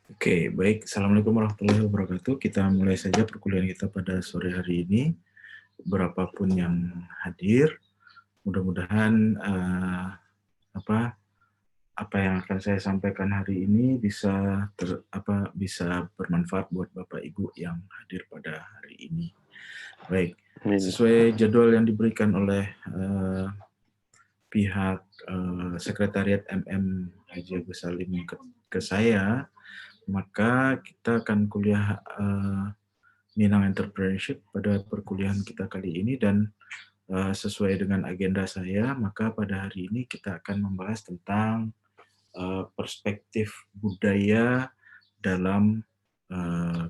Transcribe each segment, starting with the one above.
Oke, baik. Assalamualaikum warahmatullahi wabarakatuh. Kita mulai saja perkuliahan kita pada sore hari ini. Berapapun yang hadir, mudah-mudahan apa yang akan saya sampaikan hari ini bisa bermanfaat buat Bapak Ibu yang hadir pada hari ini. Baik, Amin. sesuai jadwal yang diberikan oleh pihak Sekretariat MM Haji Agus Salim ke saya, maka kita akan kuliah Minang Entrepreneurship pada perkuliahan kita kali ini, dan sesuai dengan agenda saya, maka pada hari ini kita akan membahas tentang perspektif budaya dalam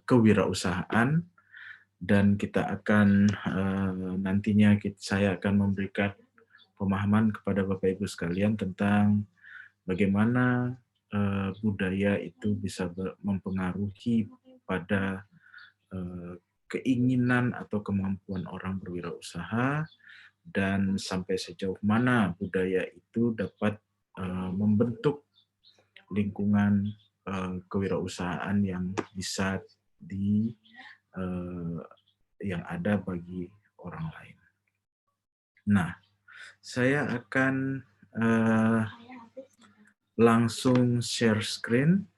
kewirausahaan, dan kita akan nantinya saya akan memberikan pemahaman kepada Bapak Ibu sekalian tentang bagaimana budaya itu bisa mempengaruhi pada keinginan atau kemampuan orang berwirausaha, dan sampai sejauh mana budaya itu dapat membentuk lingkungan kewirausahaan yang bisa yang ada bagi orang lain. Nah, saya akan langsung share screen.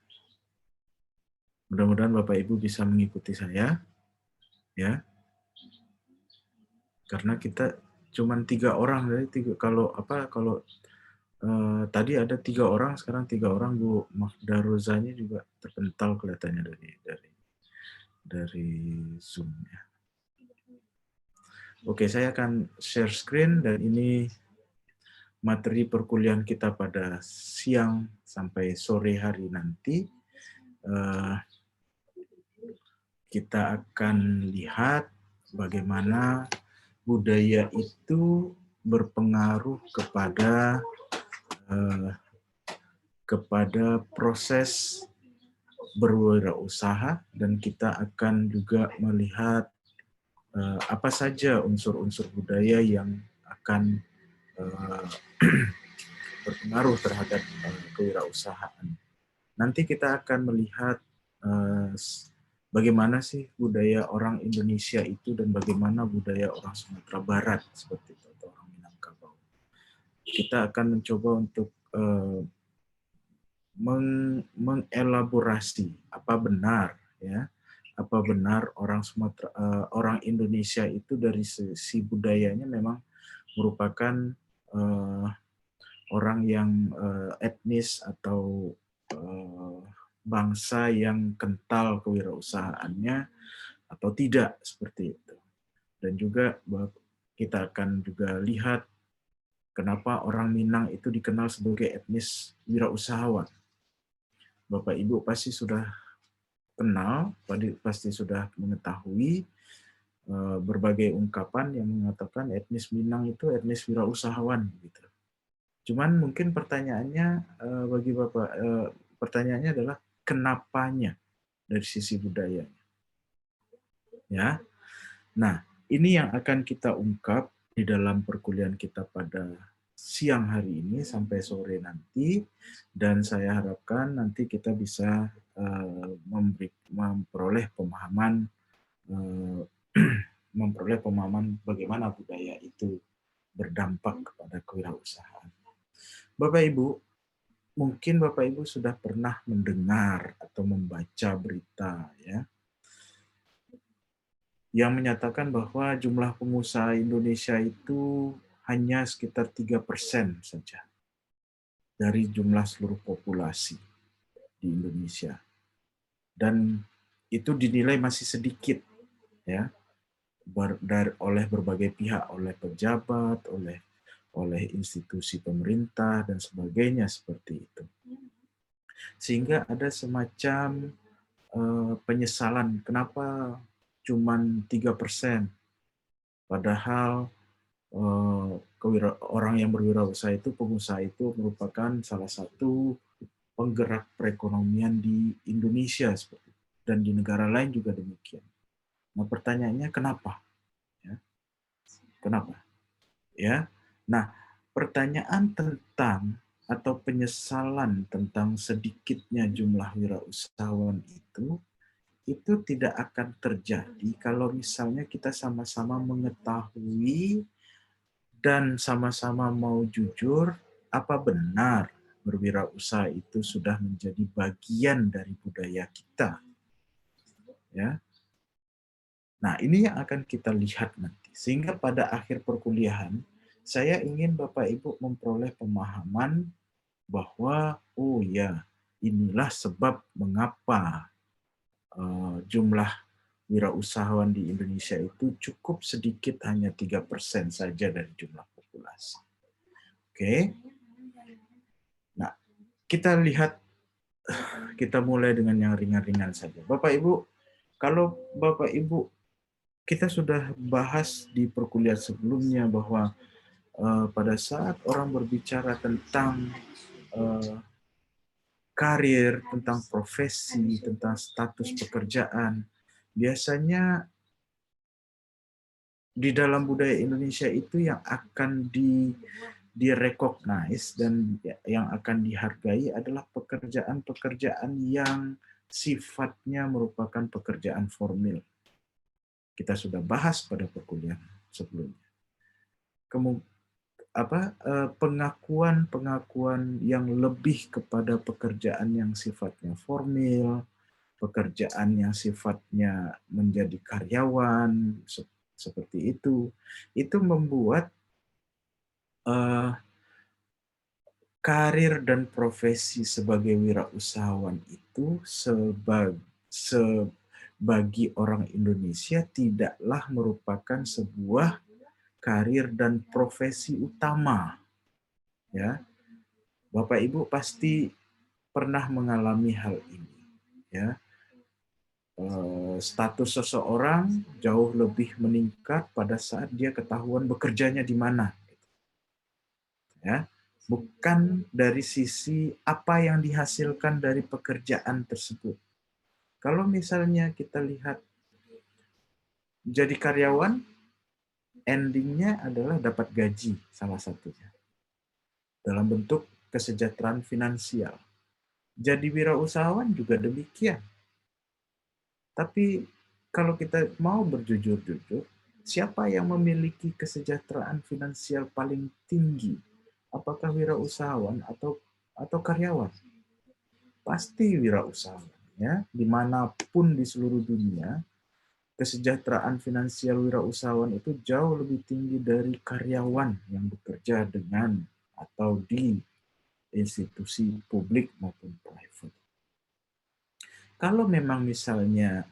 Mudah-mudahan Bapak Ibu bisa mengikuti saya, ya. Karena kita cuma 3 orang, jadi kalau tadi ada 3 orang, sekarang 3 orang. Bu Mahda Rozanya juga terpental kelihatannya dari Zoom, ya. Oke, saya akan share screen, dan ini materi perkuliahan kita pada siang sampai sore hari nanti. Kita akan lihat bagaimana budaya itu berpengaruh kepada proses berwirausaha, dan kita akan juga melihat apa saja unsur-unsur budaya yang akan berpengaruh terhadap kewirausahaan. Nanti kita akan melihat bagaimana sih budaya orang Indonesia itu dan bagaimana budaya orang Sumatera Barat seperti itu, atau orang Minangkabau. Kita akan mencoba untuk mengelaborasi apa benar, ya, apa benar orang Indonesia itu dari sisi budayanya memang merupakan orang yang etnis atau bangsa yang kental kewirausahaannya atau tidak, seperti itu. Dan juga kita akan juga lihat kenapa orang Minang itu dikenal sebagai etnis wirausahawan. Bapak Ibu pasti sudah kenal, pasti sudah mengetahui berbagai ungkapan yang mengatakan etnis Minang itu etnis wirausahawan, gitu. Cuman mungkin pertanyaannya bagi Bapak, pertanyaannya adalah kenapanya dari sisi budayanya. Ya. Nah, ini yang akan kita ungkap di dalam perkuliahan kita pada siang hari ini sampai sore nanti, dan saya harapkan nanti kita bisa memperoleh pemahaman bagaimana budaya itu berdampak kepada kewirausahaan. Bapak Ibu, mungkin Bapak Ibu sudah pernah mendengar atau membaca berita, ya, yang menyatakan bahwa jumlah pengusaha Indonesia itu hanya sekitar 3% saja dari jumlah seluruh populasi di Indonesia. Dan itu dinilai masih sedikit, ya, oleh berbagai pihak, oleh pejabat, oleh institusi pemerintah dan sebagainya, seperti itu. Sehingga ada semacam penyesalan kenapa cuman 3%, padahal orang yang berwirausaha itu, pengusaha itu merupakan salah satu penggerak perekonomian di Indonesia, seperti itu, dan di negara lain juga demikian. Nah, pertanyaannya kenapa? Ya. Kenapa? Ya. Nah, pertanyaan tentang atau penyesalan tentang sedikitnya jumlah wirausahawan itu tidak akan terjadi kalau misalnya kita sama-sama mengetahui dan sama-sama mau jujur, apa benar berwirausaha itu sudah menjadi bagian dari budaya kita, ya. Nah, ini yang akan kita lihat nanti. Sehingga pada akhir perkuliahan, saya ingin Bapak Ibu memperoleh pemahaman bahwa, oh ya, inilah sebab mengapa jumlah wirausahawan di Indonesia itu cukup sedikit, hanya 3% saja dari jumlah populasi. Oke. Nah, kita lihat, kita mulai dengan yang ringan-ringan saja. Bapak Ibu, kalau Bapak Ibu, kita sudah bahas di perkuliahan sebelumnya bahwa pada saat orang berbicara tentang karir, tentang profesi, tentang status pekerjaan, biasanya di dalam budaya Indonesia itu yang akan di-recognize dan yang akan dihargai adalah pekerjaan-pekerjaan yang sifatnya merupakan pekerjaan formil. Kita sudah bahas pada perkuliahan sebelumnya. Pengakuan-pengakuan yang lebih kepada pekerjaan yang sifatnya formil, pekerjaan yang sifatnya menjadi karyawan, seperti itu membuat karir dan profesi sebagai wirausahawan itu bagi orang Indonesia tidaklah merupakan sebuah karir dan profesi utama. Ya, Bapak Ibu pasti pernah mengalami hal ini. Ya, status seseorang jauh lebih meningkat pada saat dia ketahuan bekerjanya di mana. Ya, bukan dari sisi apa yang dihasilkan dari pekerjaan tersebut. Kalau misalnya kita lihat jadi karyawan, endingnya adalah dapat gaji salah satunya dalam bentuk kesejahteraan finansial. Jadi wirausahawan juga demikian. Tapi kalau kita mau berjujur-jujur, siapa yang memiliki kesejahteraan finansial paling tinggi? Apakah wirausahawan atau karyawan? Pasti wirausahawan. Ya, dimanapun di seluruh dunia, kesejahteraan finansial wirausahawan itu jauh lebih tinggi dari karyawan yang bekerja dengan atau di institusi publik maupun private. Kalau memang misalnya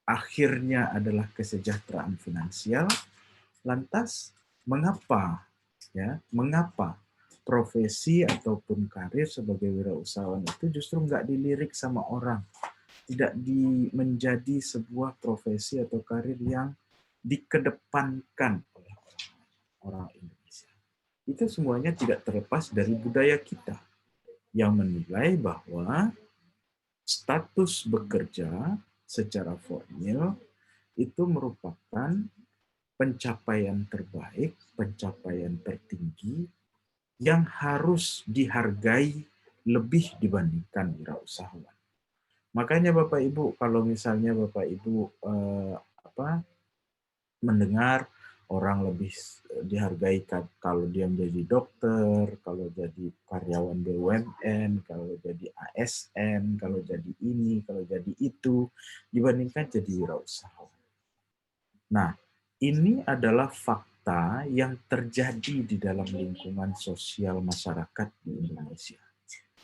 akhirnya adalah kesejahteraan finansial, lantas mengapa profesi ataupun karir sebagai wirausahawan itu justru nggak dilirik sama orang, tidak menjadi sebuah profesi atau karir yang dikedepankan oleh orang Indonesia. Itu semuanya tidak terlepas dari budaya kita yang menilai bahwa status bekerja secara formal itu merupakan pencapaian terbaik, pencapaian tertinggi yang harus dihargai lebih dibandingkan wirausahawan. Makanya Bapak Ibu, kalau misalnya Bapak Ibu mendengar orang lebih dihargai kalau dia menjadi dokter, kalau jadi karyawan BUMN, kalau jadi ASN, kalau jadi ini, kalau jadi itu, dibandingkan jadi wirausahawan. Nah, ini adalah fakta yang terjadi di dalam lingkungan sosial masyarakat di Indonesia.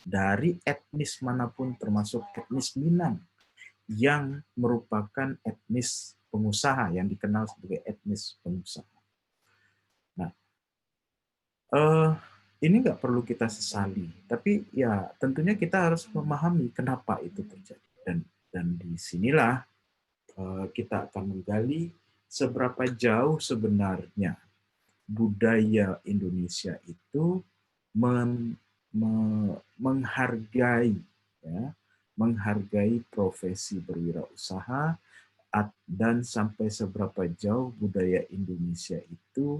Dari etnis manapun, termasuk etnis Minang, yang merupakan etnis pengusaha, yang dikenal sebagai etnis pengusaha. Nah, ini nggak perlu kita sesali, tapi ya tentunya kita harus memahami kenapa itu terjadi. Dan disinilah kita akan menggali seberapa jauh sebenarnya budaya Indonesia itu menghargai, ya, menghargai profesi berwirausaha, dan sampai seberapa jauh budaya Indonesia itu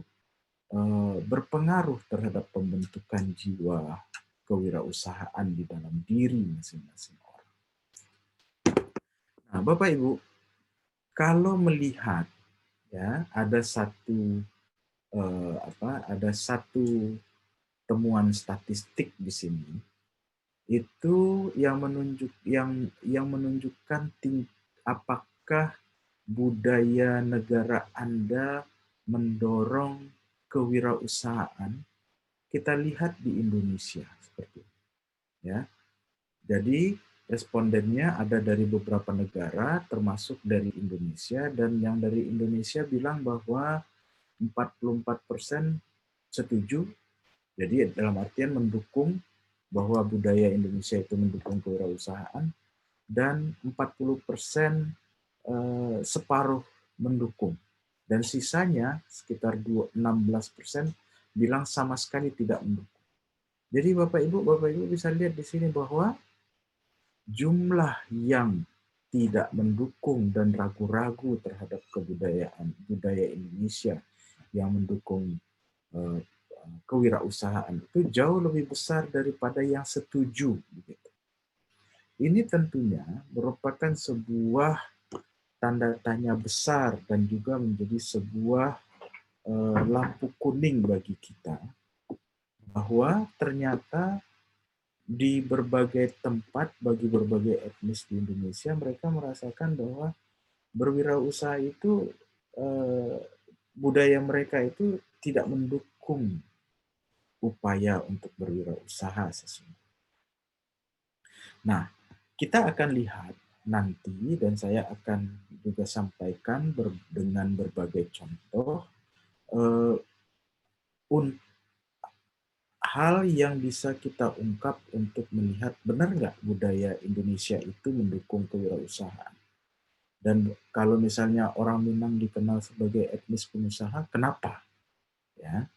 berpengaruh terhadap pembentukan jiwa kewirausahaan di dalam diri masing-masing orang. Nah, Bapak Ibu, kalau melihat ya ada satu temuan statistik di sini itu yang menunjukkan apakah budaya negara Anda mendorong kewirausahaan. Kita lihat di Indonesia seperti itu, ya. Jadi respondennya ada dari beberapa negara, termasuk dari Indonesia, dan yang dari Indonesia bilang bahwa 44% setuju, jadi dalam artian mendukung bahwa budaya Indonesia itu mendukung kewirausahaan, dan 40% separuh mendukung. Dan sisanya sekitar 16% bilang sama sekali tidak mendukung. Jadi Bapak Ibu bisa lihat di sini bahwa jumlah yang tidak mendukung dan ragu-ragu terhadap kebudayaan budaya Indonesia yang mendukung kewirausahaan itu jauh lebih besar daripada yang setuju. Ini tentunya merupakan sebuah tanda tanya besar dan juga menjadi sebuah lampu kuning bagi kita bahwa ternyata di berbagai tempat, bagi berbagai etnis di Indonesia, mereka merasakan bahwa berwirausaha itu budaya mereka itu tidak mendukung upaya untuk berwirausaha sesungguhnya. Nah, kita akan lihat nanti dan saya akan juga sampaikan dengan berbagai contoh hal yang bisa kita ungkap untuk melihat benar nggak budaya Indonesia itu mendukung kewirausahaan. Dan kalau misalnya orang Minang dikenal sebagai etnis pengusaha, kenapa? Ya.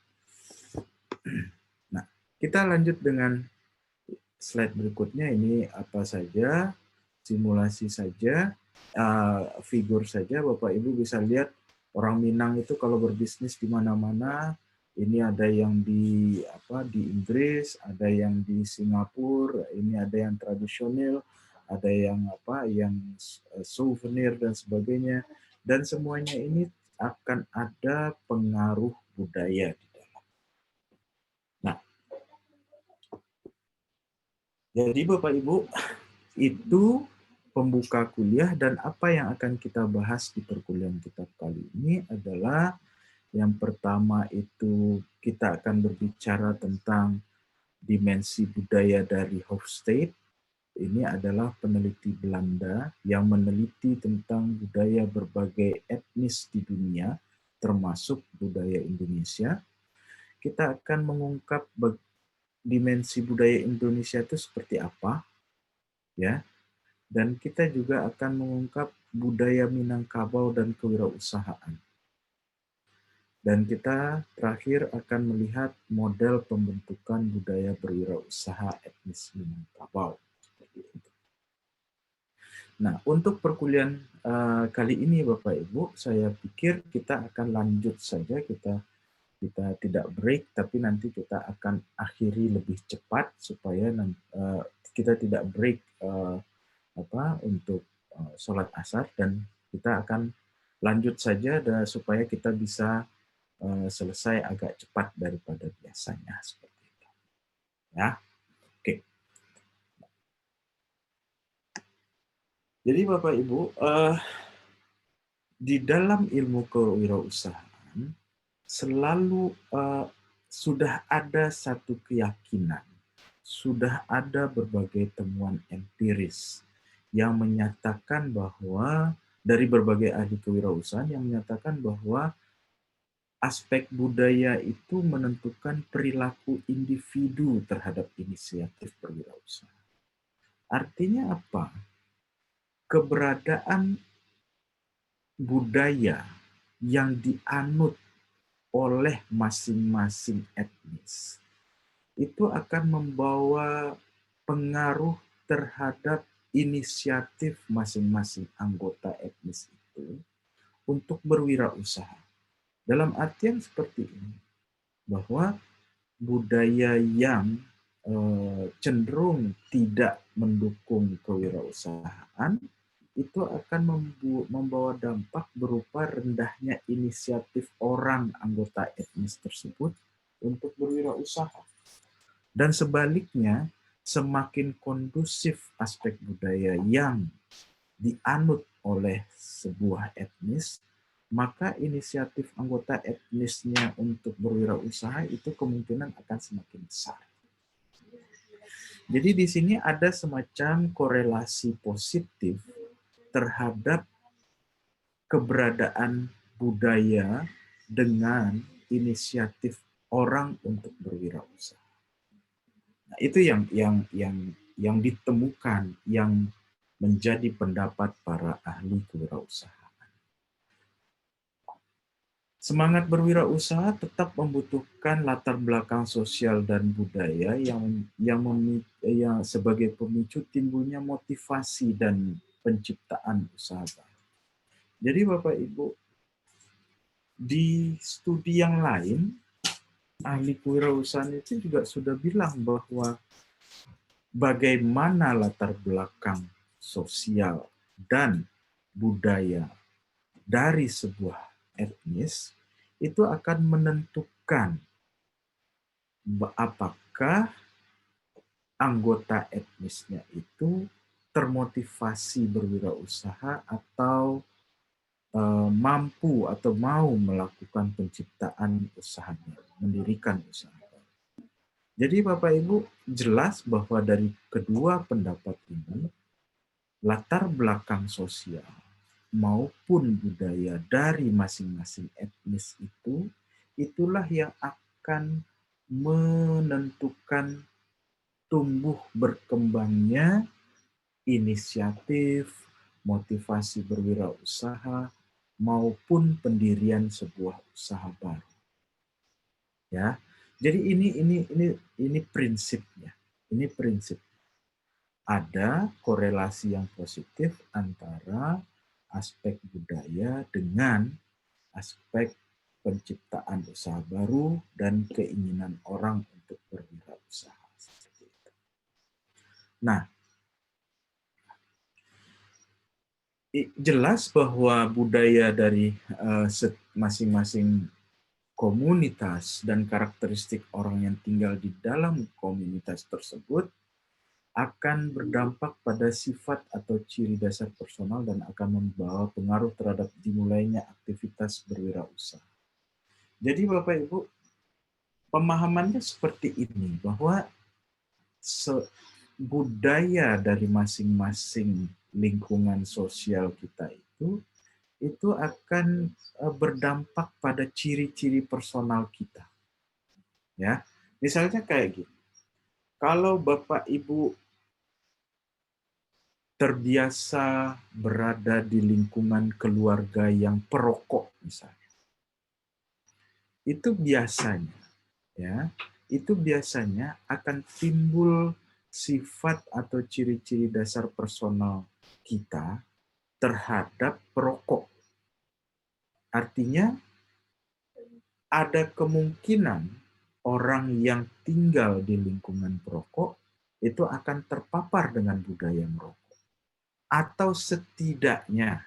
Nah, kita lanjut dengan slide berikutnya. Ini apa saja, simulasi saja, figur saja. Bapak Ibu bisa lihat orang Minang itu kalau berbisnis di mana-mana. Ini ada yang di Inggris, ada yang di Singapura, ini ada yang tradisional, ada yang yang souvenir dan sebagainya. Dan semuanya ini akan ada pengaruh budaya di dalam. Nah, jadi Bapak Ibu, itu pembuka kuliah, dan apa yang akan kita bahas di perkuliahan kita kali ini adalah yang pertama itu kita akan berbicara tentang dimensi budaya dari Hofstede. Ini adalah peneliti Belanda yang meneliti tentang budaya berbagai etnis di dunia, termasuk budaya Indonesia. Kita akan mengungkap dimensi budaya Indonesia itu seperti apa, ya. Dan kita juga akan mengungkap budaya Minangkabau dan kewirausahaan. Dan kita terakhir akan melihat model pembentukan budaya berwirausaha etnis Minangkabau. Nah, untuk perkuliahan kali ini Bapak Ibu, saya pikir kita akan lanjut saja, kita tidak break, tapi nanti kita akan akhiri lebih cepat supaya kita tidak break untuk sholat asar, dan kita akan lanjut saja supaya kita bisa selesai agak cepat daripada biasanya seperti itu. Ya, oke. Jadi Bapak Ibu, di dalam ilmu kewirausahaan selalu sudah ada satu keyakinan, sudah ada berbagai temuan empiris yang menyatakan bahwa dari berbagai ahli kewirausahaan yang menyatakan bahwa aspek budaya itu menentukan perilaku individu terhadap inisiatif berwirausaha. Artinya apa? Keberadaan budaya yang dianut oleh masing-masing etnis itu akan membawa pengaruh terhadap inisiatif masing-masing anggota etnis itu untuk berwirausaha. Dalam artian seperti ini, bahwa budaya yang cenderung tidak mendukung kewirausahaan itu akan membawa dampak berupa rendahnya inisiatif orang anggota etnis tersebut untuk berwirausaha. Dan sebaliknya, semakin kondusif aspek budaya yang dianut oleh sebuah etnis, maka inisiatif anggota etnisnya untuk berwirausaha itu kemungkinan akan semakin besar. Jadi di sini ada semacam korelasi positif terhadap keberadaan budaya dengan inisiatif orang untuk berwirausaha. Nah, itu yang ditemukan, yang menjadi pendapat para ahli kewirausahaan. Semangat berwirausaha tetap membutuhkan latar belakang sosial dan budaya yang sebagai pemicu timbulnya motivasi dan penciptaan usaha baru. Jadi Bapak Ibu, di studi yang lain, ahli kewirausahaan itu juga sudah bilang bahwa bagaimana latar belakang sosial dan budaya dari sebuah etnis itu akan menentukan apakah anggota etnisnya itu termotivasi berwirausaha atau mampu atau mau melakukan penciptaan usahanya, mendirikan usaha. Jadi Bapak Ibu, jelas bahwa dari kedua pendapat ini, latar belakang sosial maupun budaya dari masing-masing etnis itu, itulah yang akan menentukan tumbuh berkembangnya inisiatif, motivasi berwirausaha, maupun pendirian sebuah usaha baru. Ya. Jadi ini prinsipnya. Ini prinsip. Ada korelasi yang positif antara aspek budaya dengan aspek penciptaan usaha baru dan keinginan orang untuk berwirausaha. Nah, jelas bahwa budaya dari masing-masing komunitas dan karakteristik orang yang tinggal di dalam komunitas tersebut akan berdampak pada sifat atau ciri dasar personal dan akan membawa pengaruh terhadap dimulainya aktivitas berwirausaha. Jadi Bapak Ibu, pemahamannya seperti ini, bahwa budaya dari masing-masing lingkungan sosial kita itu akan berdampak pada ciri-ciri personal kita. Ya, misalnya kayak gini. Kalau Bapak Ibu terbiasa berada di lingkungan keluarga yang perokok misalnya, itu biasanya akan timbul sifat atau ciri-ciri dasar personal kita terhadap perokok. Artinya ada kemungkinan orang yang tinggal di lingkungan perokok itu akan terpapar dengan budaya merokok. Atau setidaknya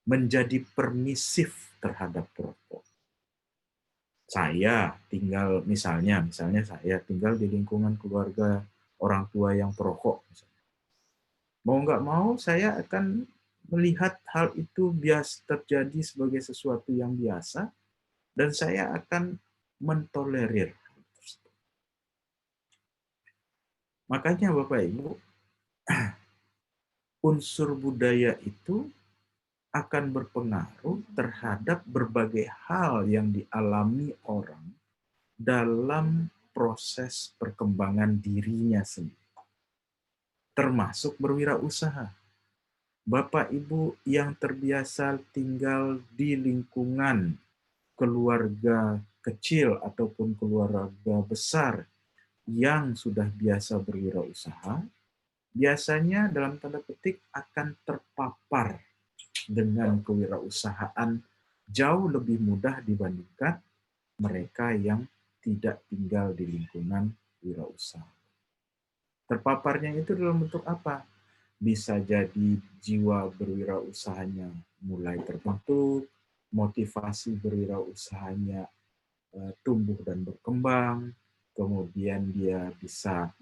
menjadi permisif terhadap perokok. Saya tinggal, misalnya saya tinggal di lingkungan keluarga orang tua yang perokok. Mau nggak mau saya akan melihat hal itu biasa terjadi sebagai sesuatu yang biasa, dan saya akan mentolerir. Makanya Bapak Ibu, unsur budaya itu akan berpengaruh terhadap berbagai hal yang dialami orang dalam proses perkembangan dirinya sendiri, termasuk berwirausaha. Bapak Ibu yang terbiasa tinggal di lingkungan keluarga kecil ataupun keluarga besar yang sudah biasa berwirausaha, biasanya dalam tanda petik akan terpapar dengan kewirausahaan jauh lebih mudah dibandingkan mereka yang tidak tinggal di lingkungan wirausaha. Terpaparnya itu dalam bentuk apa? Bisa jadi jiwa berwirausahanya mulai terbentuk, motivasi berwirausahanya tumbuh dan berkembang, kemudian dia bisa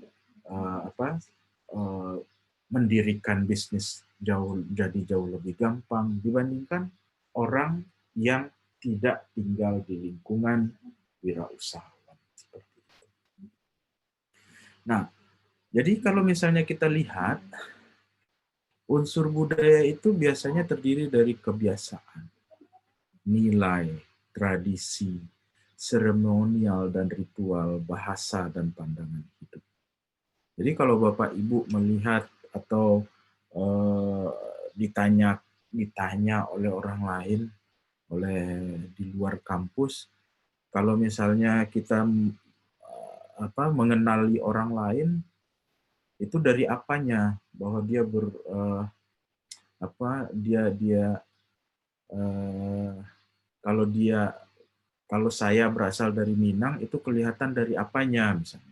eh, mendirikan bisnis jauh lebih gampang dibandingkan orang yang tidak tinggal di lingkungan wirausahawan. Seperti itu. Nah, jadi kalau misalnya kita lihat, unsur budaya itu biasanya terdiri dari kebiasaan, nilai, tradisi, seremonial dan ritual, bahasa, dan pandangan hidup. Jadi kalau Bapak Ibu melihat atau eh, ditanya oleh orang lain, oleh di luar kampus, kalau misalnya kita mengenali orang lain, itu dari apanya? Bahwa dia eh, kalau dia kalau saya berasal dari Minang, itu kelihatan dari apanya misalnya.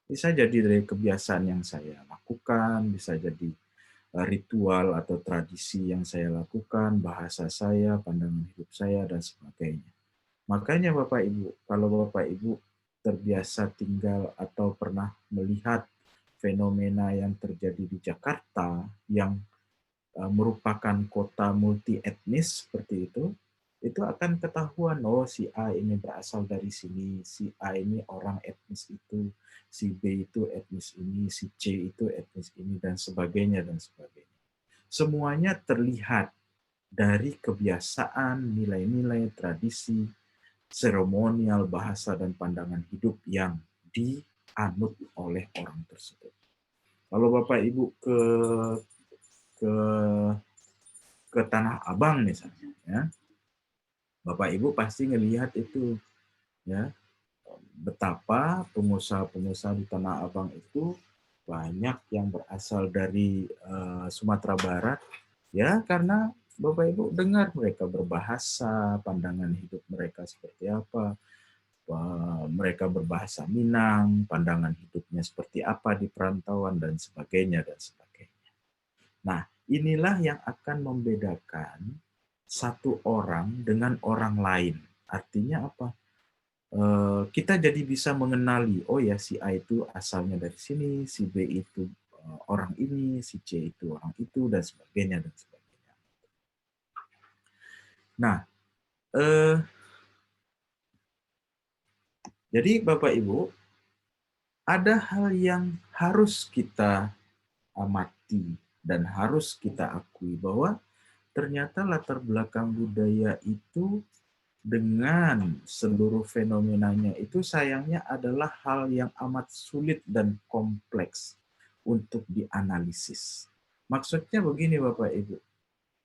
Bisa jadi dari kebiasaan yang saya lakukan, bisa jadi ritual atau tradisi yang saya lakukan, bahasa saya, pandangan hidup saya, dan sebagainya. Makanya Bapak Ibu, kalau Bapak Ibu terbiasa tinggal atau pernah melihat fenomena yang terjadi di Jakarta yang merupakan kota multi etnis seperti itu akan ketahuan, oh si A ini berasal dari sini, si A ini orang etnis itu, si B itu etnis ini, si C itu etnis ini, dan sebagainya, dan sebagainya. Semuanya terlihat dari kebiasaan, nilai-nilai, tradisi, seremonial, bahasa, dan pandangan hidup yang dianut oleh orang tersebut. Kalau Bapak Ibu ke ke Tanah Abang misalnya, ya, Bapak Ibu pasti ngelihat itu, ya, betapa pengusaha-pengusaha di Tanah Abang itu banyak yang berasal dari Sumatera Barat, ya, karena Bapak Ibu dengar mereka berbahasa, pandangan hidup mereka seperti apa, mereka berbahasa Minang, pandangan hidupnya seperti apa di perantauan, dan sebagainya, dan sebagainya. Nah, inilah yang akan membedakan satu orang dengan orang lain. Artinya apa? Kita jadi bisa mengenali, oh ya si A itu asalnya dari sini, si B itu orang ini, si C itu orang itu, dan sebagainya, dan sebagainya. Nah, jadi Bapak Ibu, ada hal yang harus kita amati dan harus kita akui bahwa ternyata latar belakang budaya itu dengan seluruh fenomenanya itu sayangnya adalah hal yang amat sulit dan kompleks untuk dianalisis. Maksudnya begini Bapak Ibu,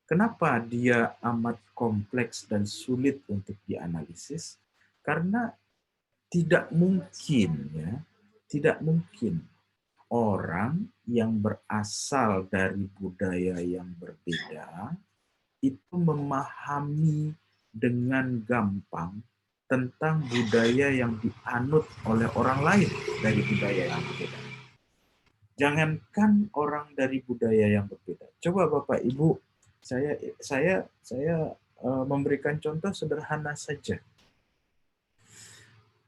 kenapa dia amat kompleks dan sulit untuk dianalisis? Karena tidak mungkin, ya, tidak mungkin orang yang berasal dari budaya yang berbeda itu memahami dengan gampang tentang budaya yang dianut oleh orang lain dari budaya yang berbeda. Jangankan orang dari budaya yang berbeda. Coba Bapak Ibu, saya memberikan contoh sederhana saja.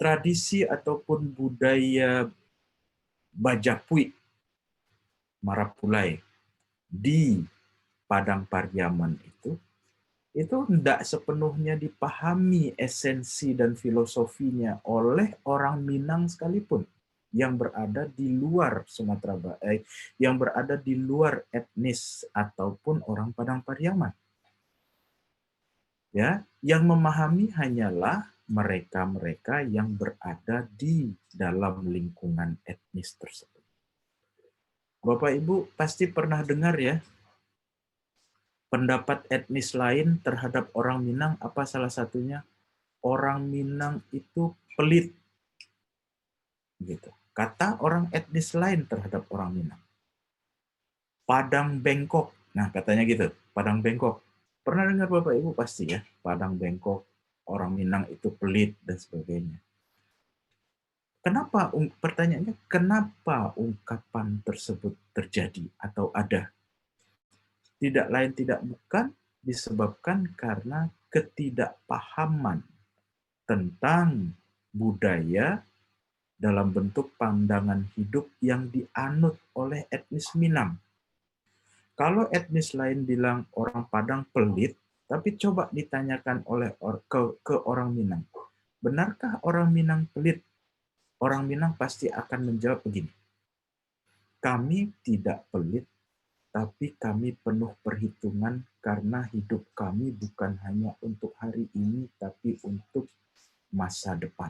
Tradisi ataupun budaya Bajapui, Marapulai di Padang Pariaman itu tidak sepenuhnya dipahami esensi dan filosofinya oleh orang Minang sekalipun yang berada di luar Sumatera Barat, yang berada di luar etnis ataupun orang Padang Pariaman. Ya, yang memahami hanyalah mereka-mereka yang berada di dalam lingkungan etnis tersebut. Bapak Ibu pasti pernah dengar ya, pendapat etnis lain terhadap orang Minang, apa salah satunya? Orang Minang itu pelit. Gitu. Kata orang etnis lain terhadap orang Minang. Padang bengkok. Nah, katanya gitu, Padang bengkok. Pernah dengar Bapak Ibu pasti ya, Padang bengkok, orang Minang itu pelit dan sebagainya. Pertanyaannya, kenapa ungkapan tersebut terjadi atau ada? Tidak lain tidak bukan disebabkan karena ketidakpahaman tentang budaya dalam bentuk pandangan hidup yang dianut oleh etnis Minang. Kalau etnis lain bilang orang Padang pelit, tapi coba ditanyakan ke orang Minang, benarkah orang Minang pelit? Orang Minang pasti akan menjawab begini, kami tidak pelit, tapi kami penuh perhitungan karena hidup kami bukan hanya untuk hari ini, tapi untuk masa depan.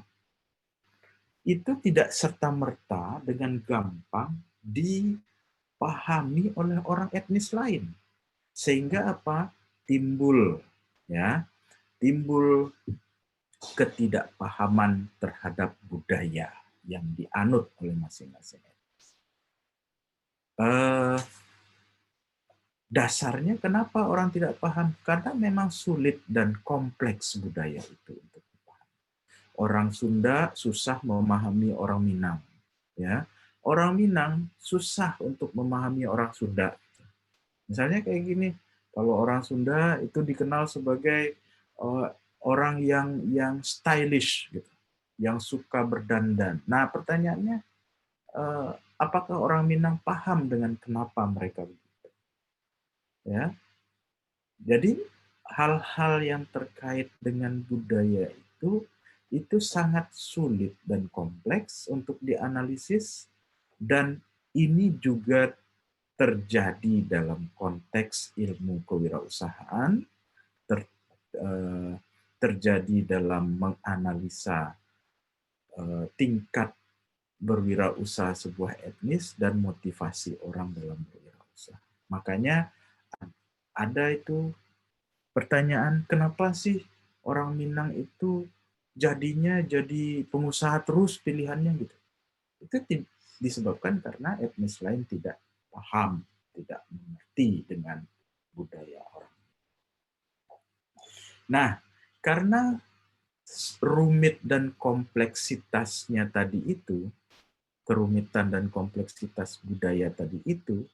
Itu tidak serta-merta dengan gampang dipahami oleh orang etnis lain. Sehingga apa? Timbul ketidakpahaman terhadap budaya yang dianut oleh masing-masing etnis. Dasarnya kenapa orang tidak paham? Karena memang sulit dan kompleks budaya itu untuk dipahami. Orang Sunda susah memahami orang Minang, ya. Orang Minang susah untuk memahami orang Sunda. Misalnya kayak gini, kalau orang Sunda itu dikenal sebagai orang yang stylish, gitu, yang suka berdandan. Nah, pertanyaannya, apakah orang Minang paham dengan kenapa mereka begitu? Ya, jadi hal-hal yang terkait dengan budaya itu sangat sulit dan kompleks untuk dianalisis, dan ini juga terjadi dalam konteks ilmu kewirausahaan, terjadi dalam menganalisa tingkat berwirausaha sebuah etnis dan motivasi orang dalam berwirausaha. Makanya ada itu pertanyaan, kenapa sih orang Minang itu jadinya jadi pengusaha terus pilihannya gitu. Itu disebabkan karena etnis lain tidak paham, tidak mengerti dengan budaya orang. Nah, karena rumit dan kompleksitasnya tadi itu, kerumitan dan kompleksitas budaya tadi itu,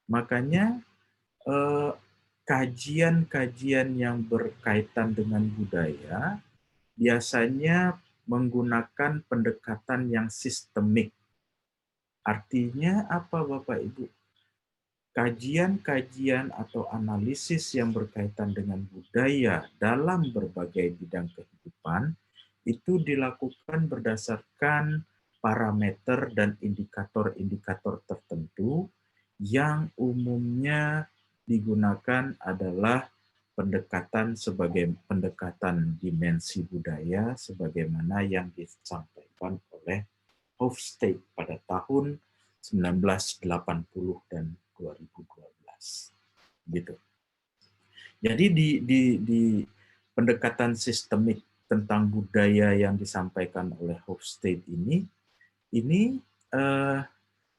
makanya kajian-kajian yang berkaitan dengan budaya biasanya menggunakan pendekatan yang sistemik. Artinya apa, Bapak Ibu? Kajian-kajian atau analisis yang berkaitan dengan budaya dalam berbagai bidang kehidupan itu dilakukan berdasarkan parameter dan indikator-indikator tertentu yang umumnya digunakan adalah pendekatan sebagai pendekatan dimensi budaya sebagaimana yang disampaikan oleh Hofstede pada tahun 1980 dan 2012. Gitu. Jadi di pendekatan sistemik tentang budaya yang disampaikan oleh Hofstede ini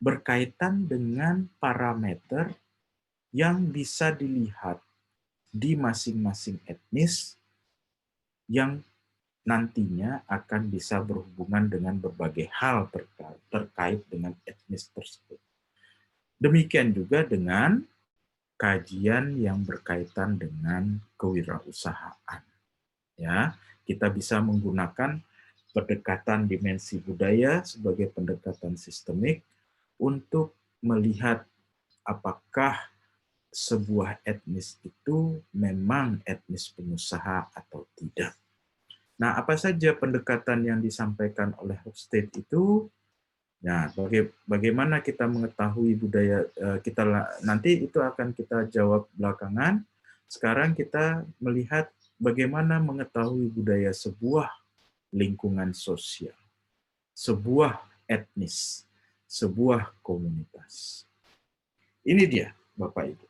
berkaitan dengan parameter yang bisa dilihat di masing-masing etnis yang nantinya akan bisa berhubungan dengan berbagai hal terkait dengan etnis tersebut. Demikian juga dengan kajian yang berkaitan dengan kewirausahaan. Ya, kita bisa menggunakan pendekatan dimensi budaya sebagai pendekatan sistemik untuk melihat apakah sebuah etnis itu memang etnis pengusaha atau tidak. Nah, apa saja pendekatan yang disampaikan oleh Hofstede itu? Nah, bagaimana kita mengetahui budaya kita, nanti itu akan kita jawab belakangan. Sekarang kita melihat bagaimana mengetahui budaya sebuah lingkungan sosial, sebuah etnis, sebuah komunitas. Ini dia, Bapak Ibu.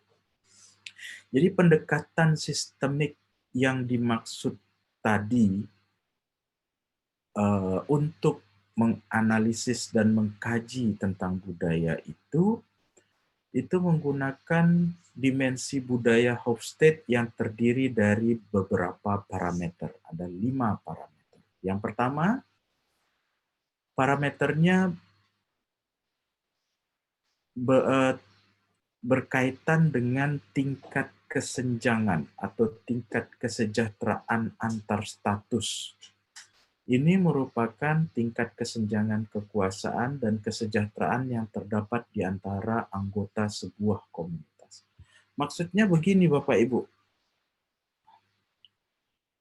Jadi pendekatan sistemik yang dimaksud tadi untuk menganalisis dan mengkaji tentang budaya itu menggunakan dimensi budaya Hofstede yang terdiri dari beberapa parameter. Ada 5 parameter. Yang pertama, parameternya berkaitan dengan tingkat kesenjangan atau tingkat kesejahteraan antar status. Ini merupakan tingkat kesenjangan kekuasaan dan kesejahteraan yang terdapat di antara anggota sebuah komunitas. Maksudnya begini Bapak Ibu,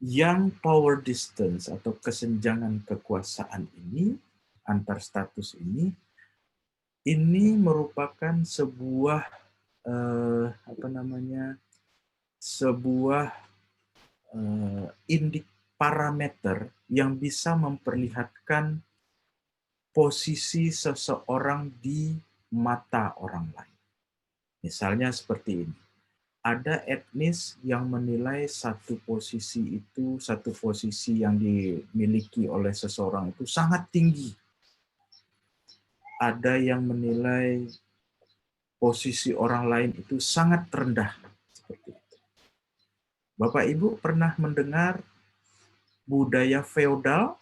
yang power distance atau kesenjangan kekuasaan ini, antar status ini merupakan sebuah sebuah parameter yang bisa memperlihatkan posisi seseorang di mata orang lain. Misalnya seperti ini. Ada etnis yang menilai satu posisi yang dimiliki oleh seseorang itu sangat tinggi. Ada yang menilai posisi orang lain itu sangat rendah. Seperti itu. Bapak Ibu pernah mendengar budaya feodal?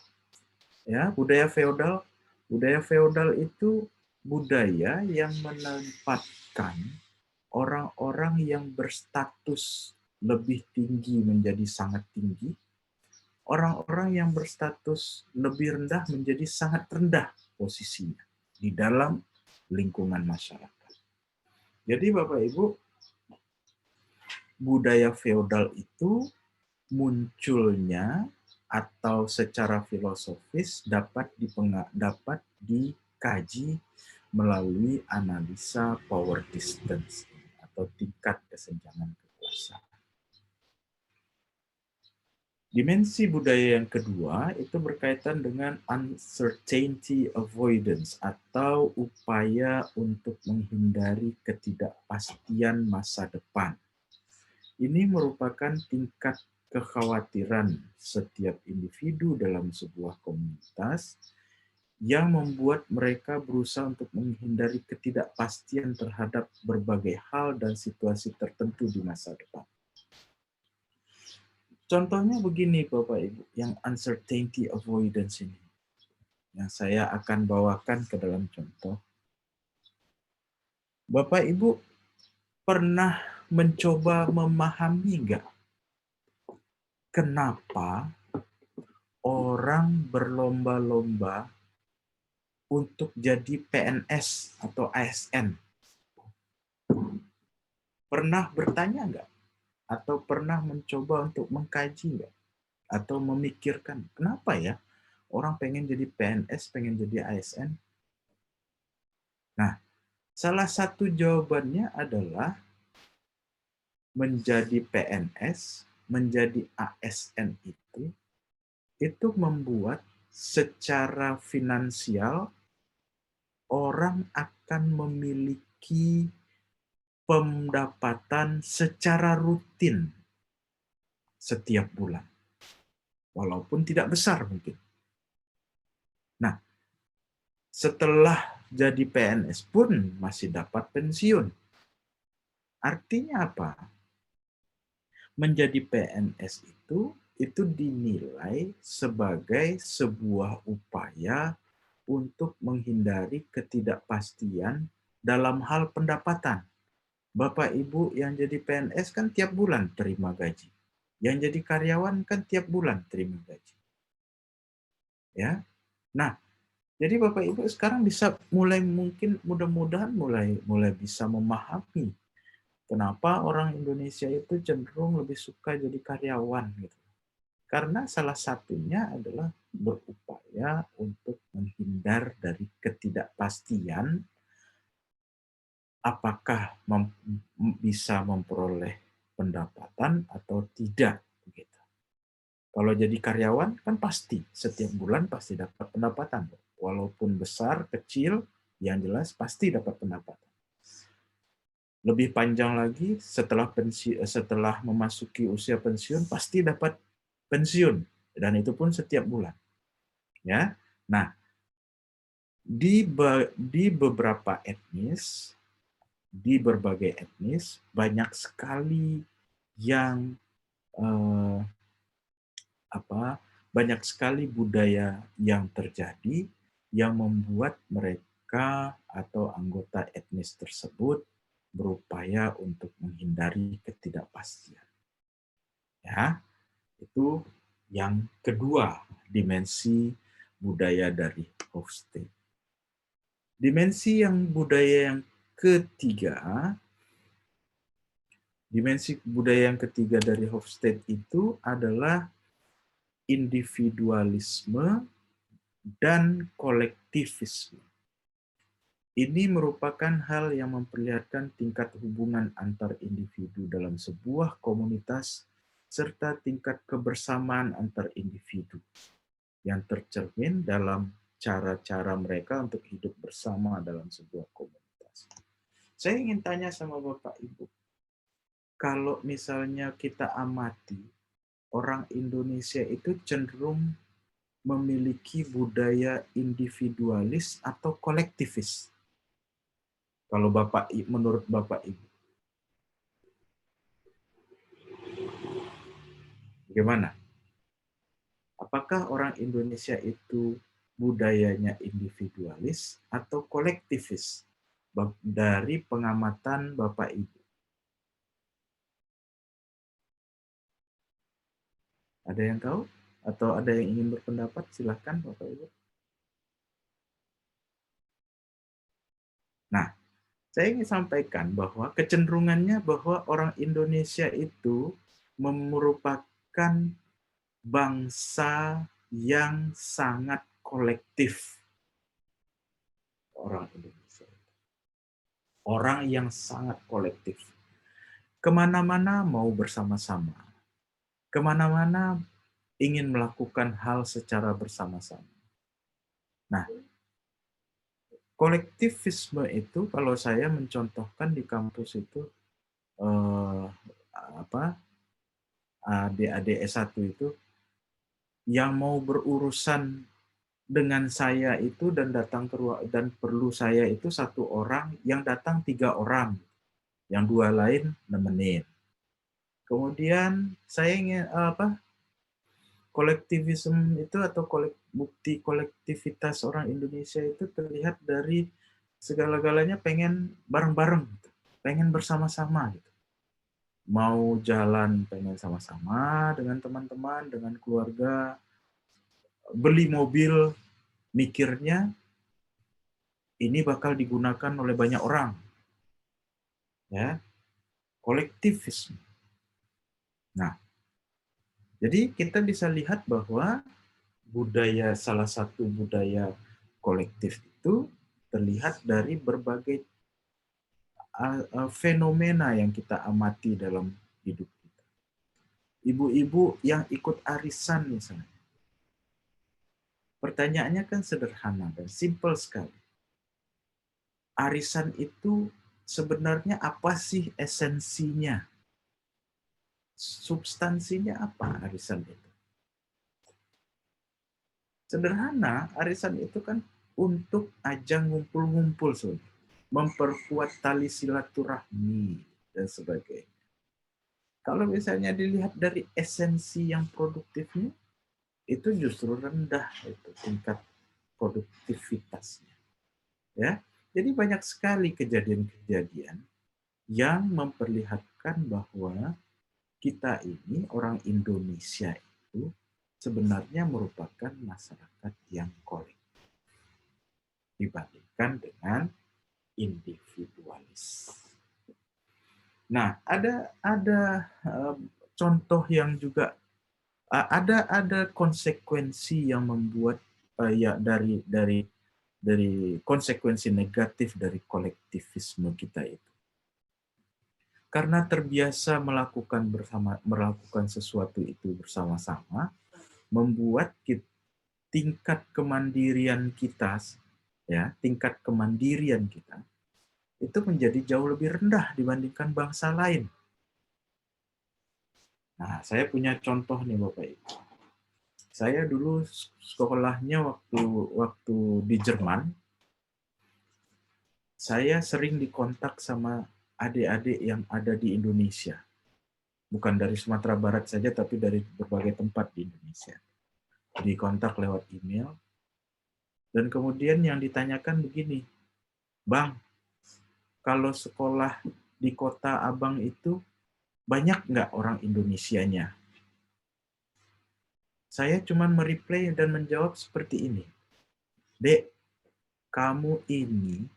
Ya, budaya feodal. Budaya feodal itu budaya yang menempatkan orang-orang yang berstatus lebih tinggi menjadi sangat tinggi, orang-orang yang berstatus lebih rendah menjadi sangat rendah posisinya di dalam lingkungan masyarakat. Jadi Bapak Ibu, budaya feodal itu munculnya atau secara filosofis dapat dikaji melalui analisa power distance atau tingkat kesenjangan kekuasaan. Dimensi budaya yang kedua itu berkaitan dengan uncertainty avoidance atau upaya untuk menghindari ketidakpastian masa depan. Ini merupakan tingkat kekhawatiran setiap individu dalam sebuah komunitas yang membuat mereka berusaha untuk menghindari ketidakpastian terhadap berbagai hal dan situasi tertentu di masa depan. Contohnya begini Bapak Ibu, yang uncertainty avoidance ini. Yang saya akan bawakan ke dalam contoh. Bapak Ibu pernah mencoba memahami nggak kenapa orang berlomba-lomba untuk jadi PNS atau ASN? Pernah bertanya nggak? Atau pernah mencoba untuk mengkaji nggak? Atau memikirkan, kenapa ya orang pengen jadi PNS, pengen jadi ASN? Nah, salah satu jawabannya adalah menjadi PNS, menjadi ASN itu membuat secara finansial orang akan memiliki pendapatan secara rutin setiap bulan. Walaupun tidak besar mungkin. Nah, setelah jadi PNS pun masih dapat pensiun. Artinya apa? Menjadi PNS itu dinilai sebagai sebuah upaya untuk menghindari ketidakpastian dalam hal pendapatan. Bapak Ibu yang jadi PNS kan tiap bulan terima gaji. Yang jadi karyawan kan tiap bulan terima gaji. Ya. Nah, jadi Bapak Ibu sekarang bisa mudah-mudahan mulai bisa memahami kenapa orang Indonesia itu cenderung lebih suka jadi karyawan gitu. Karena salah satunya adalah berupaya untuk menghindar dari ketidakpastian apakah bisa memperoleh pendapatan atau tidak begitu. Kalau jadi karyawan kan pasti setiap bulan pasti dapat pendapatan. Walaupun besar, kecil, yang jelas pasti dapat pendapatan. Lebih panjang lagi setelah memasuki usia pensiun pasti dapat pensiun dan itu pun setiap bulan. Ya. Nah, di beberapa etnis, di berbagai etnis banyak sekali yang banyak sekali budaya yang terjadi yang membuat mereka atau anggota etnis tersebut berupaya untuk menghindari ketidakpastian. Ya, itu yang kedua, dimensi budaya dari Hofstede. Dimensi budaya yang ketiga, dari Hofstede itu adalah individualisme dan kolektivisme. Ini merupakan hal yang memperlihatkan tingkat hubungan antar individu dalam sebuah komunitas serta tingkat kebersamaan antar individu yang tercermin dalam cara-cara mereka untuk hidup bersama dalam sebuah komunitas. Saya ingin tanya sama Bapak Ibu, kalau misalnya kita amati, orang Indonesia itu cenderung memiliki budaya individualis atau kolektivis? Kalau menurut Bapak Ibu, bagaimana? Apakah orang Indonesia itu budayanya individualis atau kolektivis dari pengamatan Bapak Ibu? Ada yang tahu? Atau ada yang ingin berpendapat? Silakan Bapak Ibu. Nah, saya ingin sampaikan bahwa kecenderungannya bahwa orang Indonesia itu merupakan bangsa yang sangat kolektif. Orang Indonesia. Orang yang sangat kolektif. Kemana-mana mau bersama-sama. Kemana-mana ingin melakukan hal secara bersama-sama. Nah, kolektivisme itu kalau saya mencontohkan di kampus itu adik-adik S1 itu yang mau berurusan dengan saya itu dan datang dan perlu saya itu satu orang, yang datang 3 orang, yang 2 lain nemenin. Kemudian saya ingin kolektivisme itu atau bukti kolektivitas orang Indonesia itu terlihat dari segala-galanya pengen bareng-bareng, pengen bersama-sama gitu. Mau jalan pengen sama-sama dengan teman-teman, dengan keluarga, beli mobil mikirnya ini bakal digunakan oleh banyak orang. Ya, kolektivisme. Nah, jadi kita bisa lihat bahwa salah satu budaya kolektif itu terlihat dari berbagai fenomena yang kita amati dalam hidup kita. Ibu-ibu yang ikut arisan misalnya. Pertanyaannya kan sederhana dan simpel sekali. Arisan itu sebenarnya apa sih esensinya? Substansinya apa arisan itu? Sederhana, arisan itu kan untuk ajang ngumpul-ngumpul, memperkuat tali silaturahmi dan sebagainya. Kalau misalnya dilihat dari esensi yang produktifnya, itu justru rendah itu tingkat produktivitasnya. Ya, jadi banyak sekali kejadian-kejadian yang memperlihatkan bahwa kita ini orang Indonesia itu sebenarnya merupakan masyarakat yang kolektif dibandingkan dengan individualis. Nah, ada contoh yang juga ada konsekuensi yang membuat ya dari konsekuensi negatif dari kolektivisme kita itu. Karena terbiasa melakukan sesuatu itu bersama-sama, membuat tingkat kemandirian kita itu menjadi jauh lebih rendah dibandingkan bangsa lain. Nah, saya punya contoh nih Bapak Ibu. Saya dulu sekolahnya waktu di Jerman, saya sering dikontak sama adik-adik yang ada di Indonesia. Bukan dari Sumatera Barat saja, tapi dari berbagai tempat di Indonesia. Dikontak lewat email. Dan kemudian yang ditanyakan begini, Bang, kalau sekolah di kota Abang itu banyak nggak orang Indonesianya? Saya cuma mereply dan menjawab seperti ini. Dek, kamu ini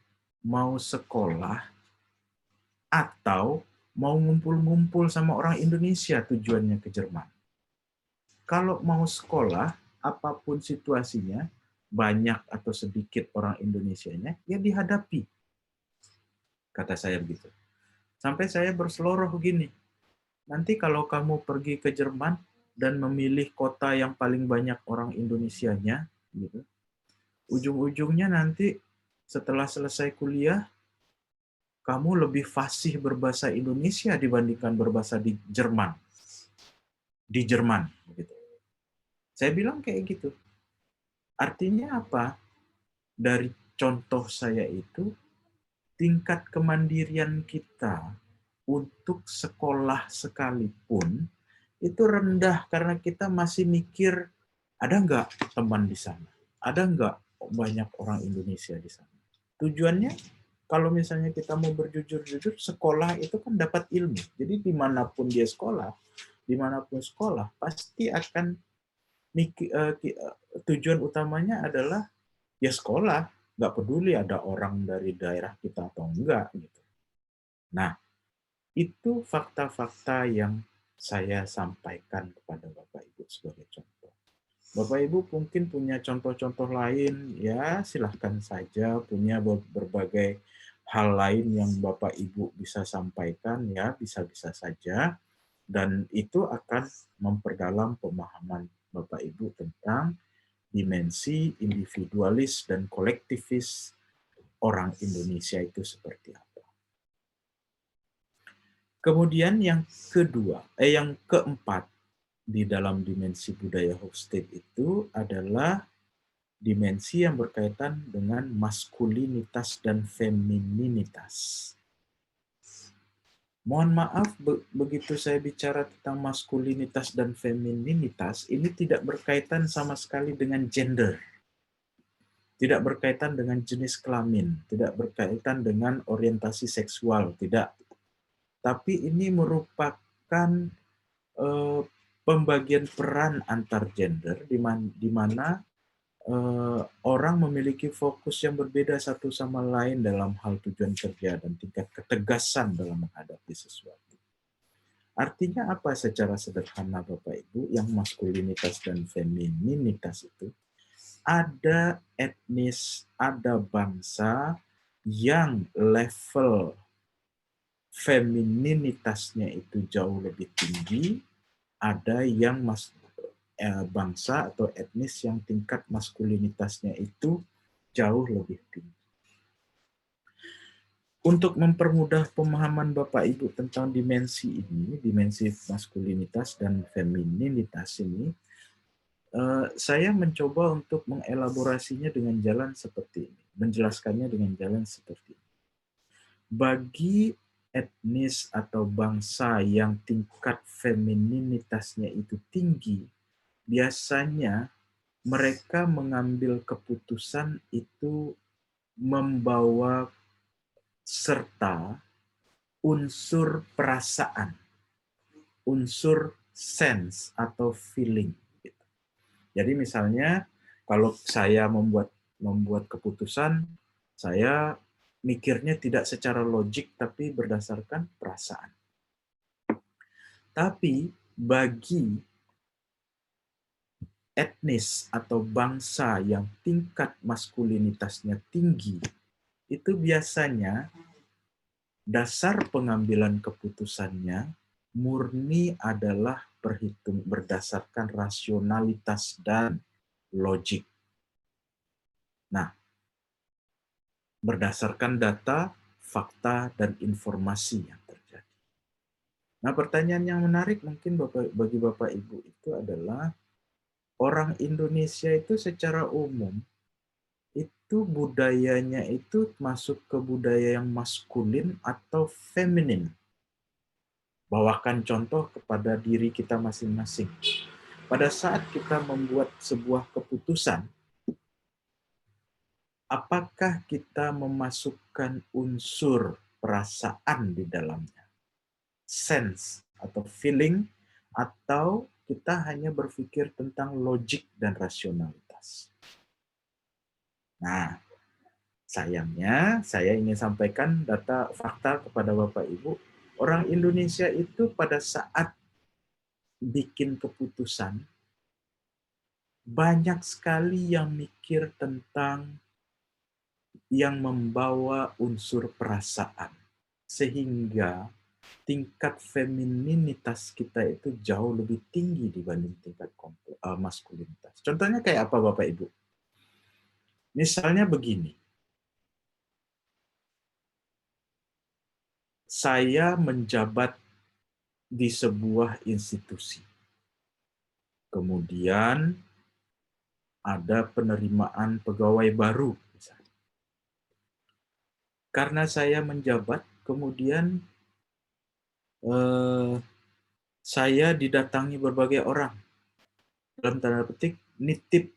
mau sekolah atau mau ngumpul-ngumpul sama orang Indonesia tujuannya ke Jerman? Kalau mau sekolah, apapun situasinya, banyak atau sedikit orang Indonesianya, ya dihadapi. Kata saya begitu. Sampai saya berseloroh begini, nanti kalau kamu pergi ke Jerman dan memilih kota yang paling banyak orang Indonesianya, gitu, ujung-ujungnya nanti setelah selesai kuliah, kamu lebih fasih berbahasa Indonesia dibandingkan berbahasa di Jerman. Di Jerman, begitu. Saya bilang kayak gitu. Artinya apa? Dari contoh saya itu, tingkat kemandirian kita untuk sekolah sekalipun itu rendah karena kita masih mikir, ada nggak teman di sana? Ada nggak banyak orang Indonesia di sana? Tujuannya, kalau misalnya kita mau berjujur-jujur, sekolah itu kan dapat ilmu. Jadi dimanapun dia sekolah, dimanapun sekolah, pasti akan tujuan utamanya adalah ya sekolah, nggak peduli ada orang dari daerah kita atau enggak gitu. Nah, itu fakta-fakta yang saya sampaikan kepada Bapak Ibu sebagai contoh. Bapak Ibu mungkin punya contoh-contoh lain, ya silahkan saja, punya berbagai hal lain yang Bapak Ibu bisa sampaikan, ya bisa-bisa saja, dan itu akan memperdalam pemahaman Bapak Ibu tentang dimensi individualis dan kolektivis orang Indonesia itu seperti apa. Kemudian yang keempat di dalam dimensi budaya Hofstede itu adalah dimensi yang berkaitan dengan maskulinitas dan femininitas. Mohon maaf, begitu saya bicara tentang maskulinitas dan femininitas, ini tidak berkaitan sama sekali dengan gender. Tidak berkaitan dengan jenis kelamin, tidak berkaitan dengan orientasi seksual, tidak. Tapi ini merupakan pembagian peran antar gender di mana orang memiliki fokus yang berbeda satu sama lain dalam hal tujuan kerja dan tingkat ketegasan dalam menghadapi sesuatu. Artinya apa secara sederhana Bapak Ibu, yang maskulinitas dan femininitas itu, ada etnis, ada bangsa yang level femininitasnya itu jauh lebih tinggi, ada yang bangsa atau etnis yang tingkat maskulinitasnya itu jauh lebih tinggi. Untuk mempermudah pemahaman Bapak Ibu tentang dimensi ini, dimensi maskulinitas dan femininitas ini, saya mencoba untuk mengelaborasinya dengan jalan seperti ini, menjelaskannya dengan jalan seperti ini. Bagi etnis atau bangsa yang tingkat femininitasnya itu tinggi, biasanya mereka mengambil keputusan itu membawa serta unsur perasaan, unsur sense atau feeling. Jadi misalnya kalau saya membuat keputusan, saya mikirnya tidak secara logik tapi berdasarkan perasaan. Tapi bagi etnis atau bangsa yang tingkat maskulinitasnya tinggi, itu biasanya dasar pengambilan keputusannya murni adalah berdasarkan rasionalitas dan logik. Nah, berdasarkan data, fakta, dan informasi yang terjadi. Nah, pertanyaan yang menarik mungkin bagi Bapak Ibu itu adalah, orang Indonesia itu secara umum itu budayanya itu masuk ke budaya yang maskulin atau feminin. Bawakan contoh kepada diri kita masing-masing. Pada saat kita membuat sebuah keputusan, apakah kita memasukkan unsur perasaan di dalamnya, sense atau feeling, atau kita hanya berpikir tentang logik dan rasionalitas. Nah, sayangnya saya ingin sampaikan data fakta kepada Bapak Ibu, orang Indonesia itu pada saat bikin keputusan, banyak sekali yang mikir tentang yang membawa unsur perasaan. Sehingga tingkat femininitas kita itu jauh lebih tinggi dibanding tingkat maskulinitas. Contohnya kayak apa Bapak Ibu? Misalnya begini, saya menjabat di sebuah institusi. Kemudian ada penerimaan pegawai baru. Misalnya. Karena saya menjabat, kemudian saya didatangi berbagai orang. Dalam tanda petik, nitip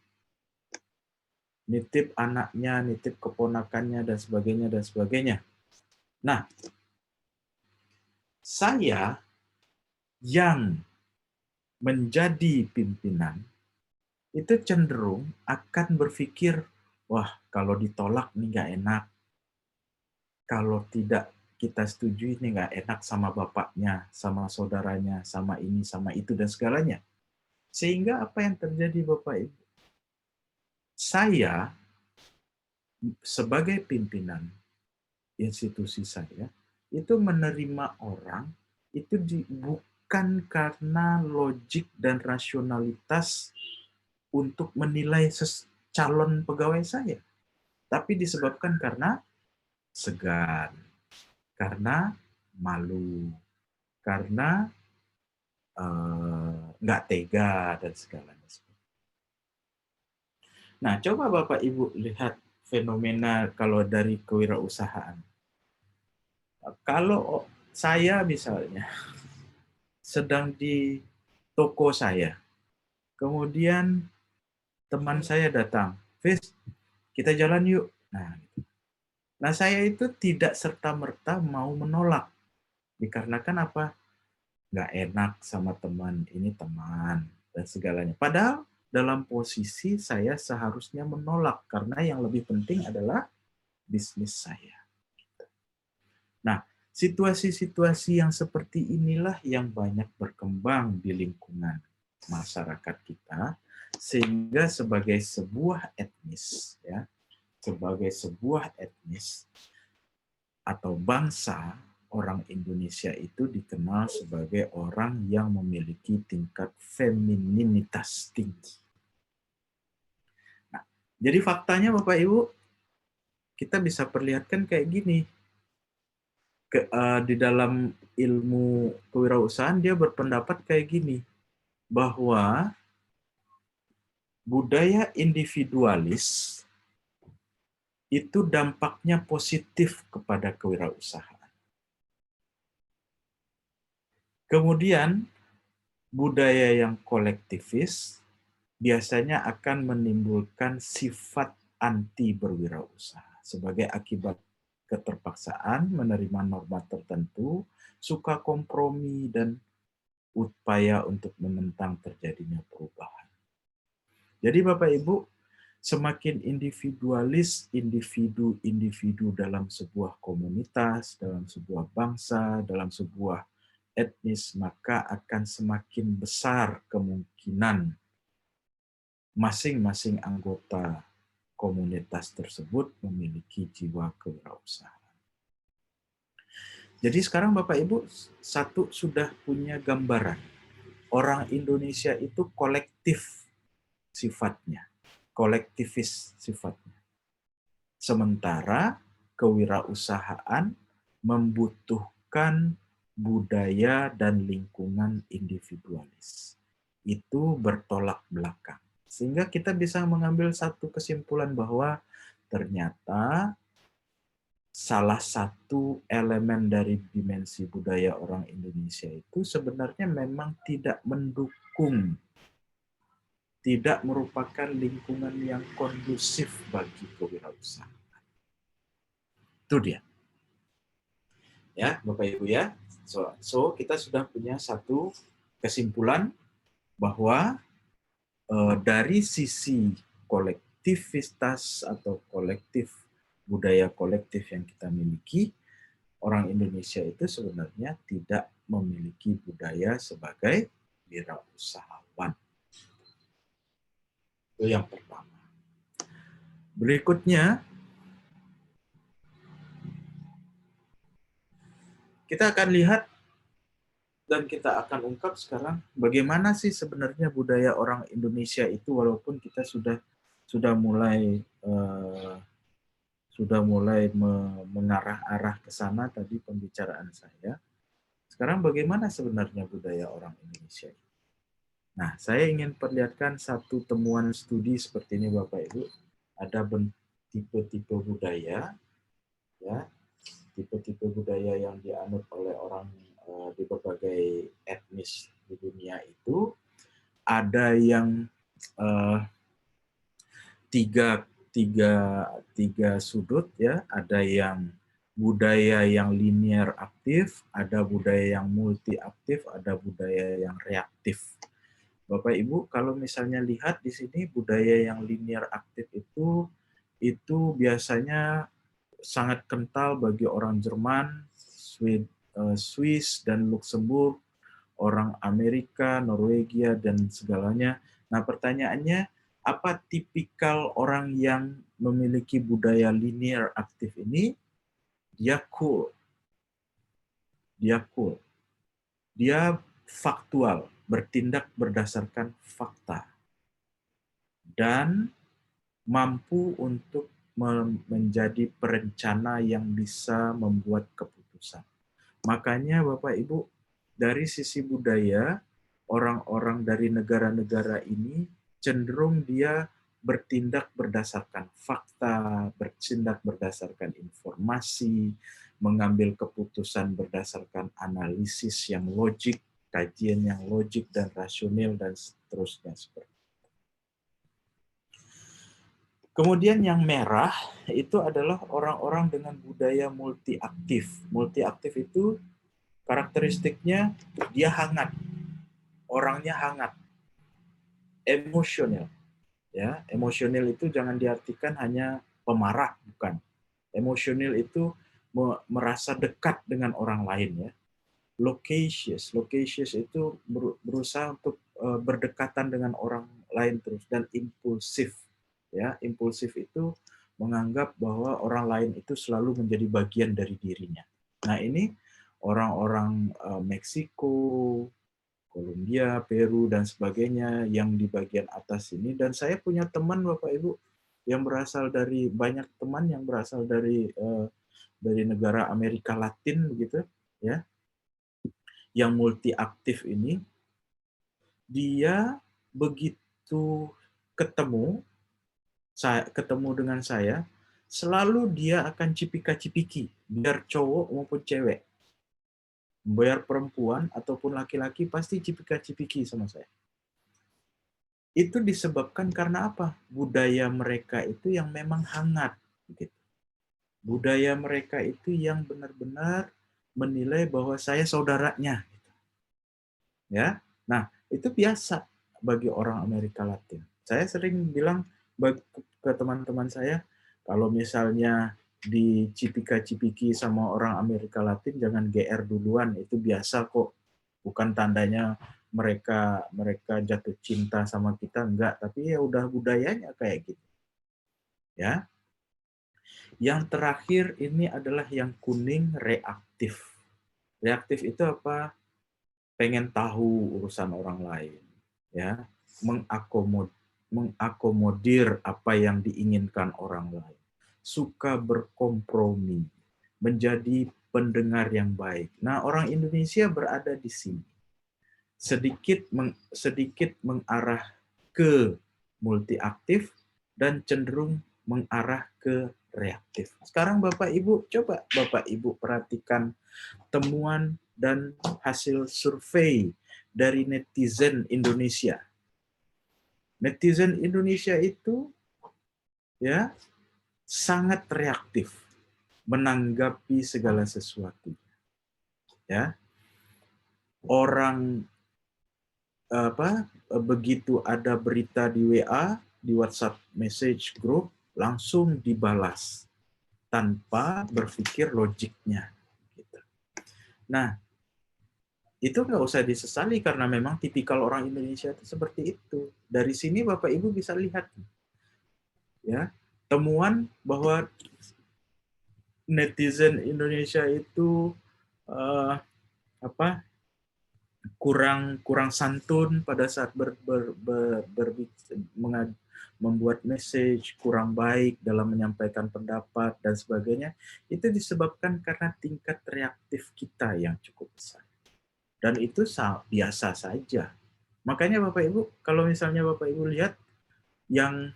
anaknya, nitip keponakannya, dan sebagainya, dan sebagainya. Nah, saya yang menjadi pimpinan, itu cenderung akan berpikir, wah kalau ditolak nih nggak enak. Kalau tidak kita setujui ini nggak enak sama bapaknya, sama saudaranya, sama ini, sama itu, dan segalanya. Sehingga apa yang terjadi Bapak Ibu? Saya sebagai pimpinan institusi saya, itu menerima orang, itu bukan karena logik dan rasionalitas untuk menilai calon pegawai saya. Tapi disebabkan karena segan, karena malu, karena nggak tega, dan segalanya. Nah, coba Bapak Ibu lihat fenomena kalau dari kewirausahaan. Kalau saya misalnya sedang di toko saya, kemudian teman saya datang, Fis, kita jalan yuk. Nah, saya itu tidak serta-merta mau menolak. Dikarenakan apa? Nggak enak sama teman, ini teman, dan segalanya. Padahal dalam posisi saya seharusnya menolak, karena yang lebih penting adalah bisnis saya. Nah, situasi-situasi yang seperti inilah yang banyak berkembang di lingkungan masyarakat kita, sehingga sebagai sebuah etnis, ya, sebagai sebuah etnis atau bangsa, orang Indonesia itu dikenal sebagai orang yang memiliki tingkat femininitas tinggi. Nah, jadi faktanya Bapak Ibu, kita bisa perlihatkan kayak gini. Di dalam ilmu kewirausahaan dia berpendapat kayak gini, bahwa budaya individualis itu dampaknya positif kepada kewirausahaan. Kemudian budaya yang kolektivis biasanya akan menimbulkan sifat anti berwirausaha sebagai akibat keterpaksaan menerima norma tertentu, suka kompromi, dan upaya untuk menentang terjadinya perubahan. Jadi Bapak Ibu, semakin individualis individu-individu dalam sebuah komunitas, dalam sebuah bangsa, dalam sebuah etnis, maka akan semakin besar kemungkinan masing-masing anggota komunitas tersebut memiliki jiwa kewirausahaan. Jadi sekarang Bapak Ibu satu sudah punya gambaran. Orang Indonesia itu kolektif sifatnya, kolektivis sifatnya. Sementara kewirausahaan membutuhkan budaya dan lingkungan individualis. Itu bertolak belakang. Sehingga kita bisa mengambil satu kesimpulan bahwa ternyata salah satu elemen dari dimensi budaya orang Indonesia itu sebenarnya memang tidak tidak merupakan lingkungan yang kondusif bagi kewirausahaan. Itu dia. Ya, Bapak Ibu ya. So kita sudah punya satu kesimpulan bahwa dari sisi kolektivitas atau budaya kolektif yang kita miliki, orang Indonesia itu sebenarnya tidak memiliki budaya sebagai wirausahawan. Itu yang pertama. Berikutnya, kita akan lihat dan kita akan ungkap sekarang bagaimana sih sebenarnya budaya orang Indonesia itu, walaupun kita sudah mulai mengarah-arah ke sana tadi pembicaraan saya. Sekarang bagaimana sebenarnya budaya orang Indonesia? Nah, saya ingin perlihatkan satu temuan studi seperti ini Bapak Ibu. Ada tipe-tipe budaya, ya, tipe-tipe budaya yang dianut oleh orang di berbagai etnis di dunia itu. Ada yang tiga sudut, ya. Ada yang budaya yang linear aktif, ada budaya yang multi aktif, ada budaya yang reaktif. Bapak Ibu, kalau misalnya lihat di sini budaya yang linear aktif itu biasanya sangat kental bagi orang Jerman, Swiss dan Luxembourg, orang Amerika, Norwegia dan segalanya. Nah, pertanyaannya, apa tipikal orang yang memiliki budaya linear aktif ini? Dia cool. Dia faktual, bertindak berdasarkan fakta, dan mampu untuk menjadi perencana yang bisa membuat keputusan. Makanya Bapak Ibu, dari sisi budaya, orang-orang dari negara-negara ini cenderung dia bertindak berdasarkan fakta, bertindak berdasarkan informasi, mengambil keputusan berdasarkan analisis yang logik, kajian yang logik dan rasional, dan seterusnya seperti. Kemudian yang merah itu adalah orang-orang dengan budaya multi aktif. Multi aktif itu karakteristiknya dia hangat, orangnya hangat, emosional. Ya, emosional itu jangan diartikan hanya pemarah, bukan. Emosional itu merasa dekat dengan orang lain, ya. Loquacious itu berusaha untuk berdekatan dengan orang lain terus, dan impulsif. Ya, impulsif itu menganggap bahwa orang lain itu selalu menjadi bagian dari dirinya. Nah, ini orang-orang Meksiko, Kolombia, Peru dan sebagainya yang di bagian atas ini. Dan saya punya teman Bapak Ibu yang berasal dari banyak teman yang berasal dari negara Amerika Latin begitu, ya. Yang multi aktif ini, dia begitu ketemu dengan saya, selalu dia akan cipika-cipiki, biar cowok maupun cewek, biar perempuan ataupun laki-laki, pasti cipika-cipiki sama saya. Itu disebabkan karena apa? Budaya mereka itu yang memang hangat, gitu. Budaya mereka itu yang benar-benar menilai bahwa saya saudaranya, gitu. Ya, nah itu biasa bagi orang Amerika Latin. Saya sering bilang ke teman-teman saya, kalau misalnya dicipika-cipiki sama orang Amerika Latin, jangan GR duluan, itu biasa kok. Bukan tandanya mereka jatuh cinta sama kita, enggak, tapi ya udah budayanya kayak gitu. Ya. Yang terakhir ini adalah yang kuning, reaktif. Reaktif itu apa? Pengen tahu urusan orang lain, ya, mengakomodir apa yang diinginkan orang lain, suka berkompromi, menjadi pendengar yang baik. Nah, orang Indonesia berada di sini, sedikit mengarah ke multi aktif dan cenderung mengarah ke reaktif. Sekarang Bapak Ibu, coba Bapak Ibu perhatikan temuan dan hasil survei dari netizen Indonesia. Netizen Indonesia itu ya sangat reaktif menanggapi segala sesuatu. Ya, orang begitu ada berita di WA, di WhatsApp message group, langsung dibalas tanpa berpikir logiknya. Gitu. Nah, itu nggak usah disesali karena memang tipikal orang Indonesia itu seperti itu. Dari sini Bapak Ibu bisa lihat ya temuan bahwa netizen Indonesia itu uh, apa kurang santun pada saat membuat message, kurang baik dalam menyampaikan pendapat dan sebagainya, itu disebabkan karena tingkat reaktif kita yang cukup besar. Dan itu biasa saja. Makanya Bapak Ibu, kalau misalnya Bapak Ibu lihat yang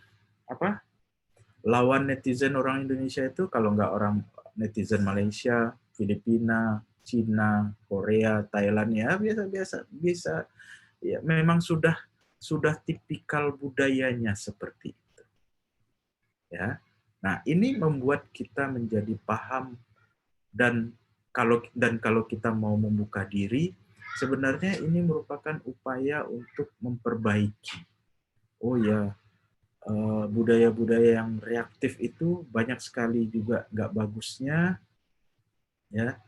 lawan netizen orang Indonesia itu, kalau nggak orang netizen Malaysia, Filipina, Cina, Korea, Thailand, ya biasa bisa ya memang sudah tipikal budayanya seperti itu. Ya. Nah, ini membuat kita menjadi paham dan kalau kita mau membuka diri, sebenarnya ini merupakan upaya untuk memperbaiki. Oh ya, budaya-budaya yang reaktif itu banyak sekali juga nggak bagusnya, ya,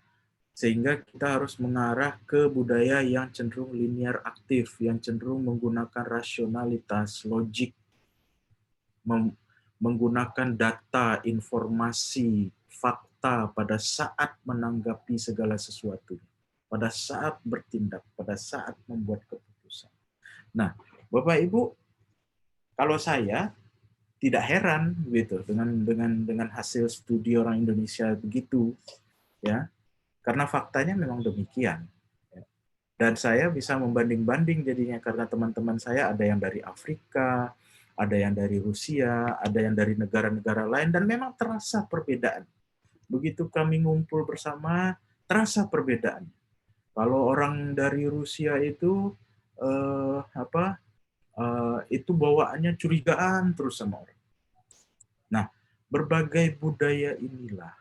sehingga kita harus mengarah ke budaya yang cenderung linear aktif, yang cenderung menggunakan rasionalitas, logik, menggunakan data, informasi, fakta pada saat menanggapi segala sesuatu, pada saat bertindak, pada saat membuat keputusan. Nah, Bapak Ibu, kalau saya tidak heran gitu dengan hasil studi orang Indonesia begitu, ya, karena faktanya memang demikian. Dan saya bisa membanding-banding jadinya karena teman-teman saya ada yang dari Afrika, ada yang dari Rusia, ada yang dari negara-negara lain, dan memang terasa perbedaan. Begitu kami ngumpul bersama, terasa perbedaan. Kalau orang dari Rusia itu itu bawaannya curigaan terus sama orang. Nah, berbagai budaya inilah,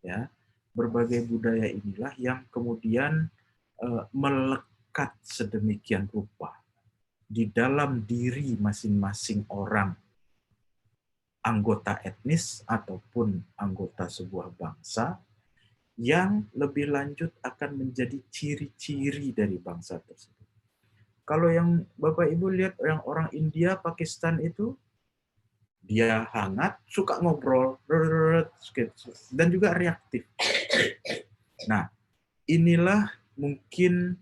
ya, berbagai budaya inilah yang kemudian melekat sedemikian rupa di dalam diri masing-masing orang, anggota etnis ataupun anggota sebuah bangsa, yang lebih lanjut akan menjadi ciri-ciri dari bangsa tersebut. Kalau yang Bapak Ibu lihat yang orang India, Pakistan itu, dia hangat, suka ngobrol, dan juga reaktif. Nah, inilah mungkin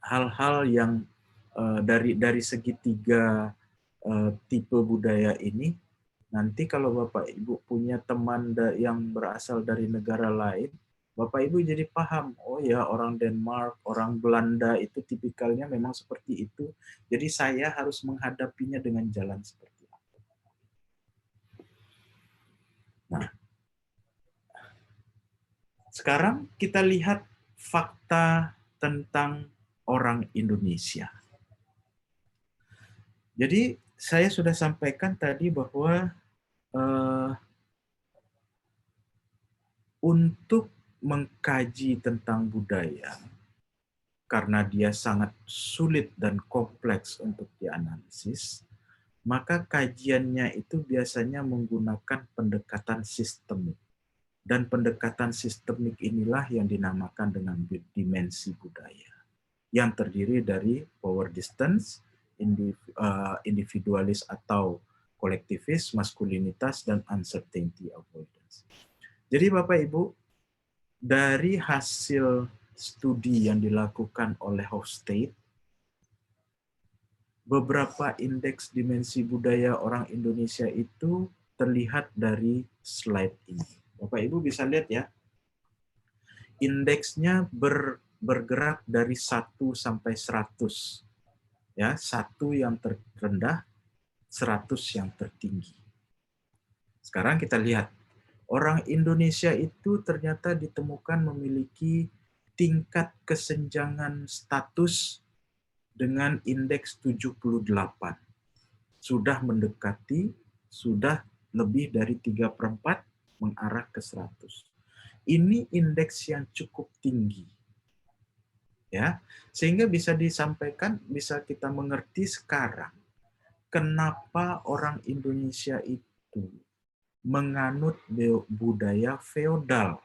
hal-hal yang dari segitiga tipe budaya ini, nanti kalau Bapak Ibu punya teman yang berasal dari negara lain, Bapak Ibu jadi paham, oh ya orang Denmark, orang Belanda itu tipikalnya memang seperti itu, jadi saya harus menghadapinya dengan jalan seperti itu. Nah, sekarang kita lihat fakta tentang orang Indonesia. Jadi saya sudah sampaikan tadi bahwa untuk mengkaji tentang budaya, karena dia sangat sulit dan kompleks untuk dianalisis, maka kajiannya itu biasanya menggunakan pendekatan sistemik. Dan pendekatan sistemik inilah yang dinamakan dengan dimensi budaya, yang terdiri dari power distance, individualis atau kolektivis, maskulinitas, dan uncertainty avoidance. Jadi Bapak Ibu, dari hasil studi yang dilakukan oleh Hofstede, beberapa indeks dimensi budaya orang Indonesia itu terlihat dari slide ini. Bapak Ibu bisa lihat ya, indeksnya bergerak dari 1 sampai 100. Ya, 1 yang terendah, 100 yang tertinggi. Sekarang kita lihat, orang Indonesia itu ternyata ditemukan memiliki tingkat kesenjangan status dengan indeks 78. Sudah mendekati, sudah lebih dari 3/4 mengarah ke 100. Ini indeks yang cukup tinggi. Ya, sehingga bisa disampaikan, bisa kita mengerti sekarang kenapa orang Indonesia itu menganut budaya feodal,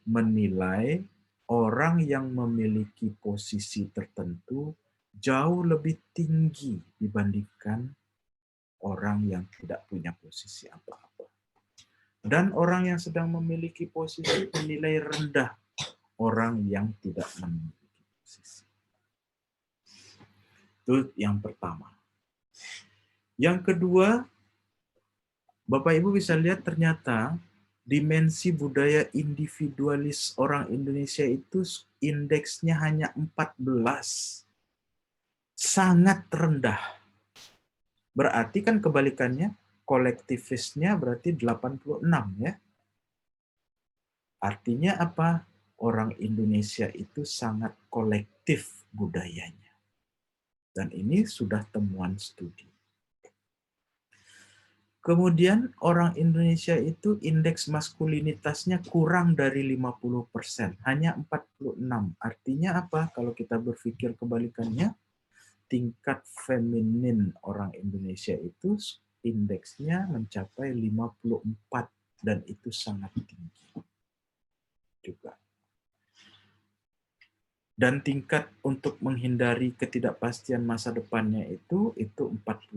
menilai orang yang memiliki posisi tertentu jauh lebih tinggi dibandingkan orang yang tidak punya posisi apa-apa. Dan orang yang sedang memiliki posisi menilai rendah orang yang tidak memiliki posisi. Itu yang pertama. Yang kedua, Bapak Ibu bisa lihat ternyata dimensi budaya individualis orang Indonesia itu indeksnya hanya 14. Sangat rendah. Berarti kan kebalikannya, kolektivisnya berarti 86 ya. Artinya apa? Orang Indonesia itu sangat kolektif budayanya. Dan ini sudah temuan studi. Kemudian orang Indonesia itu indeks maskulinitasnya kurang dari 50%, hanya 46. Artinya apa? Kalau kita berpikir kebalikannya, tingkat feminin orang Indonesia itu indeksnya mencapai 54 dan itu sangat tinggi juga. Dan tingkat untuk menghindari ketidakpastian masa depannya itu 48.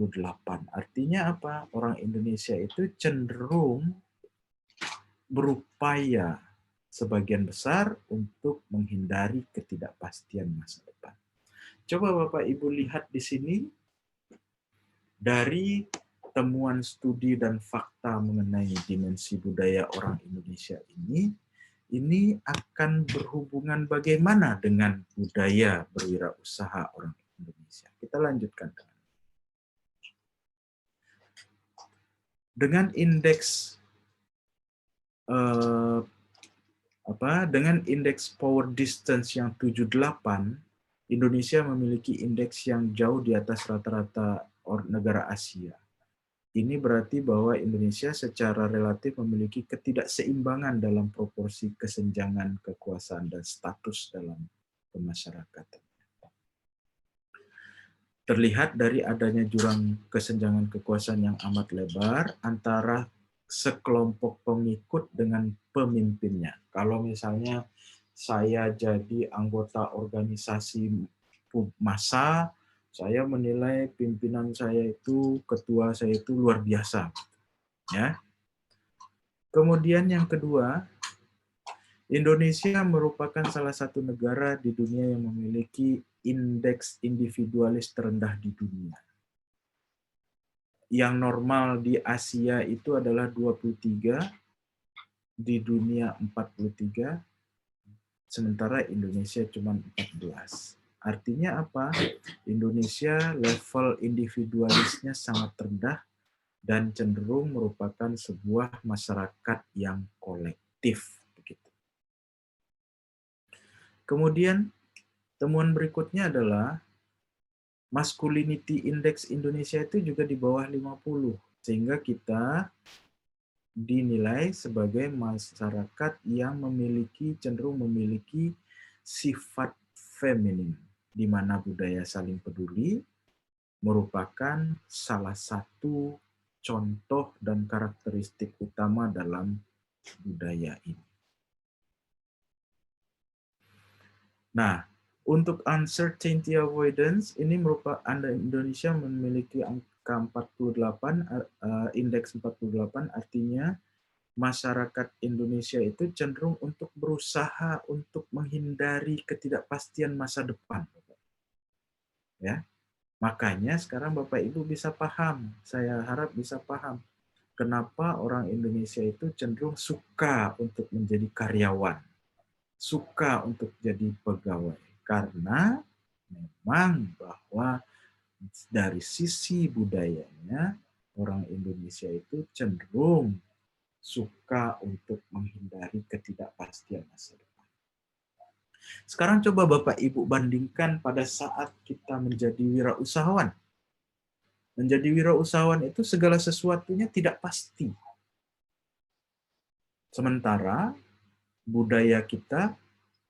Artinya apa? Orang Indonesia itu cenderung berupaya sebagian besar untuk menghindari ketidakpastian masa depan. Coba Bapak Ibu lihat di sini dari temuan studi dan fakta mengenai dimensi budaya orang Indonesia ini akan berhubungan bagaimana dengan budaya berwirausaha orang Indonesia. Kita lanjutkan. Dengan indeks dengan indeks power distance yang 78, Indonesia memiliki indeks yang jauh di atas rata-rata negara Asia. Ini berarti bahwa Indonesia secara relatif memiliki ketidakseimbangan dalam proporsi kesenjangan kekuasaan dan status dalam kemasyarakatan. Terlihat dari adanya jurang kesenjangan kekuasaan yang amat lebar antara sekelompok pengikut dengan pemimpinnya. Kalau misalnya saya jadi anggota organisasi massa, saya menilai pimpinan saya itu, ketua saya itu luar biasa. Ya. Kemudian yang kedua, Indonesia merupakan salah satu negara di dunia yang memiliki indeks individualis terendah di dunia. Yang normal di Asia itu adalah 23, di dunia 43, sementara Indonesia cuma 14. Artinya apa? Indonesia level individualisnya sangat rendah dan cenderung merupakan sebuah masyarakat yang kolektif. Begitu. Kemudian temuan berikutnya adalah masculinity index Indonesia itu juga di bawah 50, sehingga kita dinilai sebagai masyarakat yang cenderung memiliki sifat feminin, di mana budaya saling peduli merupakan salah satu contoh dan karakteristik utama dalam budaya ini. Nah, untuk uncertainty avoidance, ini merupakan Indonesia memiliki angka 48, indeks 48, artinya masyarakat Indonesia itu cenderung untuk berusaha untuk menghindari ketidakpastian masa depan. Ya, makanya sekarang Bapak Ibu bisa paham, saya harap bisa paham, kenapa orang Indonesia itu cenderung suka untuk menjadi karyawan, suka untuk jadi pegawai, karena memang bahwa dari sisi budayanya orang Indonesia itu cenderung suka untuk menghindari ketidakpastian masa depan. Sekarang coba Bapak Ibu bandingkan pada saat kita menjadi wirausahawan. Menjadi wirausahawan itu segala sesuatunya tidak pasti. Sementara budaya kita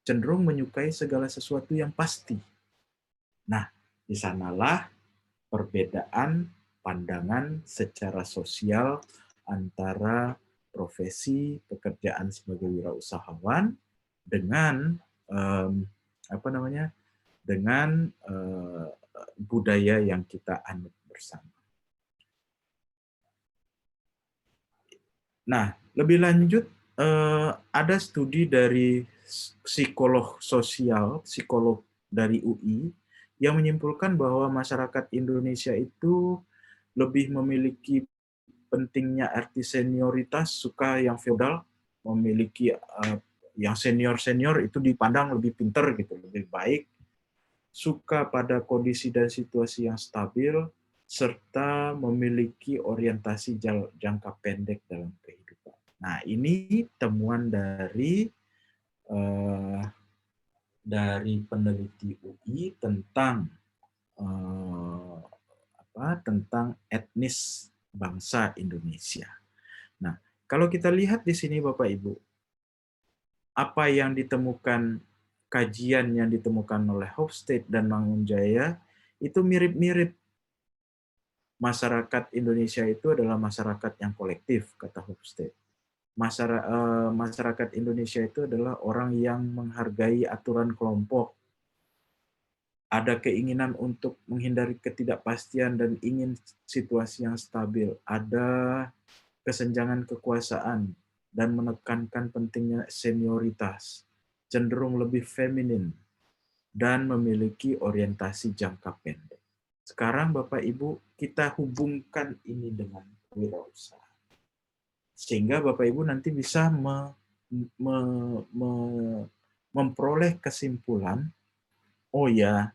cenderung menyukai segala sesuatu yang pasti. Nah, di sanalah perbedaan pandangan secara sosial antara profesi pekerjaan sebagai wirausahawan dengan dengan budaya yang kita anut bersama. Nah, lebih lanjut ada studi dari psikolog sosial, psikolog dari UI yang menyimpulkan bahwa masyarakat Indonesia itu lebih memiliki pentingnya arti senioritas, suka yang feodal, memiliki yang senior-senior itu dipandang lebih pinter gitu, lebih baik, suka pada kondisi dan situasi yang stabil, serta memiliki orientasi jangka pendek dalam kehidupan. Nah, ini temuan dari peneliti UI tentang tentang etnis bangsa Indonesia. Nah, kalau kita lihat di sini Bapak Ibu, apa yang ditemukan, kajian yang ditemukan oleh Hofstede dan Mangunjaya itu mirip-mirip. Masyarakat Indonesia itu adalah masyarakat yang kolektif, kata Hofstede. Masyarakat Indonesia itu adalah orang yang menghargai aturan kelompok, ada keinginan untuk menghindari ketidakpastian dan ingin situasi yang stabil, ada kesenjangan kekuasaan, dan menekankan pentingnya senioritas, cenderung lebih feminin, dan memiliki orientasi jangka pendek. Sekarang Bapak Ibu, kita hubungkan ini dengan wirausaha. Sehingga Bapak Ibu nanti bisa memperoleh kesimpulan, oh ya,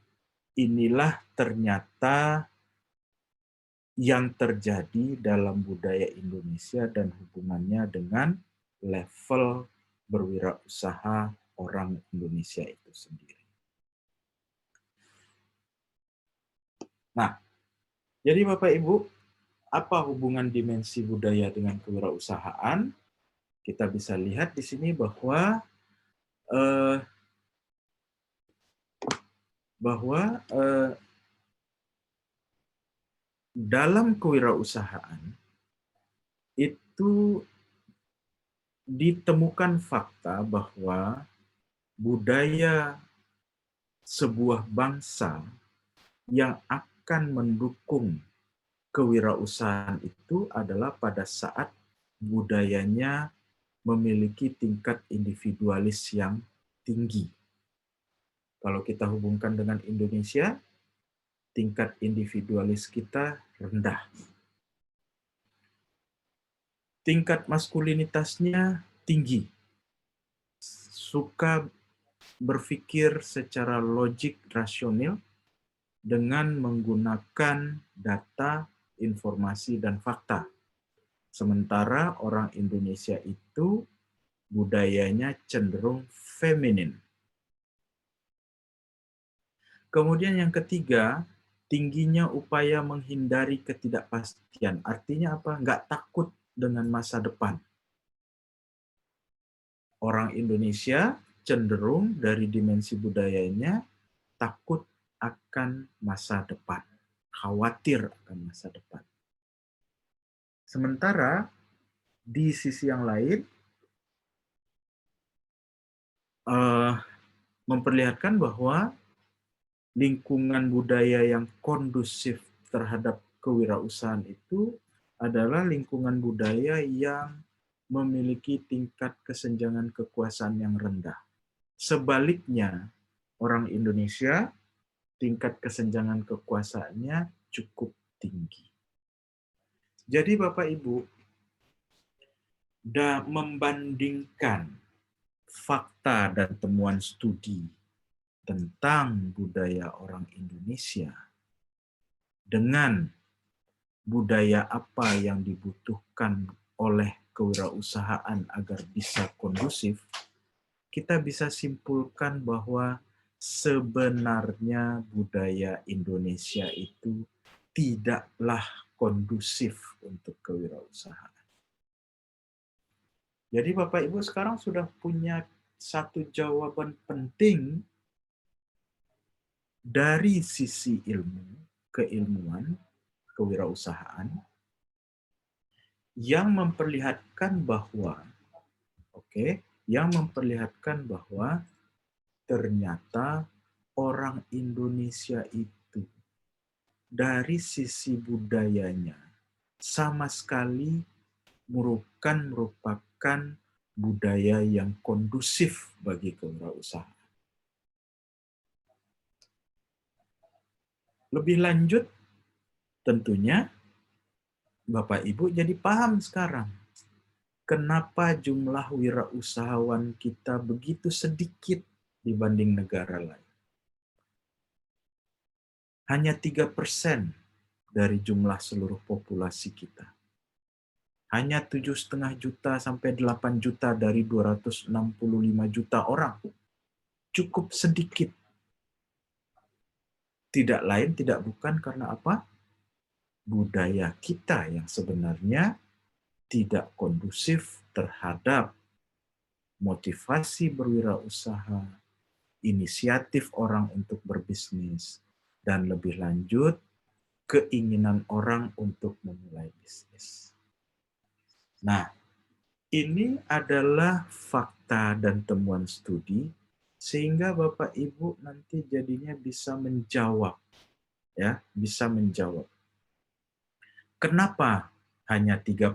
inilah ternyata yang terjadi dalam budaya Indonesia dan hubungannya dengan level berwirausaha orang Indonesia itu sendiri. Nah, jadi Bapak Ibu, apa hubungan dimensi budaya dengan kewirausahaan? Kita bisa lihat di sini bahwa dalam kewirausahaan itu ditemukan fakta bahwa budaya sebuah bangsa yang akan mendukung kewirausahaan itu adalah pada saat budayanya memiliki tingkat individualis yang tinggi. Kalau kita hubungkan dengan Indonesia, tingkat individualis kita rendah. Tingkat maskulinitasnya tinggi. Suka berpikir secara logik rasional dengan menggunakan data, informasi, dan fakta. Sementara orang Indonesia itu budayanya cenderung feminin. Kemudian yang ketiga, tingginya upaya menghindari ketidakpastian. Artinya apa? Nggak takut dengan masa depan. Orang Indonesia cenderung dari dimensi budayanya takut akan masa depan. Khawatir akan masa depan. Sementara di sisi yang lain, memperlihatkan bahwa lingkungan budaya yang kondusif terhadap kewirausahaan itu adalah lingkungan budaya yang memiliki tingkat kesenjangan kekuasaan yang rendah. Sebaliknya, orang Indonesia tingkat kesenjangan kekuasaannya cukup tinggi. Jadi Bapak Ibu, membandingkan fakta dan temuan studi tentang budaya orang Indonesia dengan budaya apa yang dibutuhkan oleh kewirausahaan agar bisa kondusif, kita bisa simpulkan bahwa sebenarnya budaya Indonesia itu tidaklah kondusif untuk kewirausahaan. Jadi Bapak Ibu sekarang sudah punya satu jawaban penting dari sisi ilmu, keilmuan, kewirausahaan yang memperlihatkan bahwa yang memperlihatkan bahwa ternyata orang Indonesia itu dari sisi budayanya sama sekali merupakan budaya yang kondusif bagi kewirausahaan. Lebih lanjut, tentunya Bapak Ibu jadi paham sekarang kenapa jumlah wirausahawan kita begitu sedikit dibanding negara lain. Hanya 3% dari jumlah seluruh populasi kita. Hanya 7,5 juta sampai 8 juta dari 265 juta orang. Cukup sedikit. Tidak lain, tidak bukan karena apa? Budaya kita yang sebenarnya tidak kondusif terhadap motivasi berwirausaha, inisiatif orang untuk berbisnis, dan lebih lanjut, keinginan orang untuk memulai bisnis. Nah, ini adalah fakta dan temuan studi, sehingga Bapak Ibu nanti jadinya bisa menjawab, ya, bisa menjawab. Kenapa hanya 3%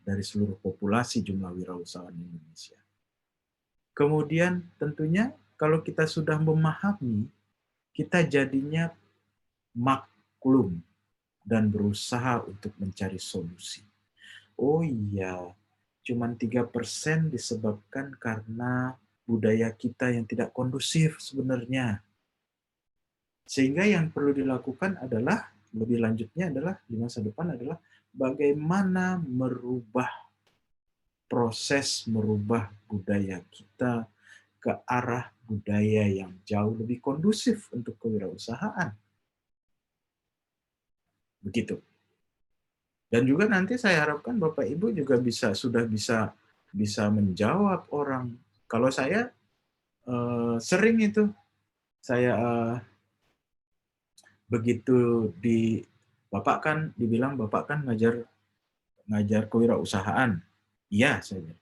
dari seluruh populasi jumlah wirausahawan Indonesia? Kemudian tentunya kalau kita sudah memahami, kita jadinya maklum dan berusaha untuk mencari solusi. Oh iya, cuman 3% disebabkan karena budaya kita yang tidak kondusif sebenarnya. Sehingga yang perlu dilakukan adalah, lebih lanjutnya adalah, di masa depan adalah bagaimana merubah budaya kita ke arah budaya yang jauh lebih kondusif untuk kewirausahaan. Begitu. Dan juga nanti saya harapkan Bapak Ibu juga sudah bisa menjawab orang. Kalau saya sering itu saya begitu Bapak kan dibilang Bapak kan ngajar kewirausahaan. Iya, saya.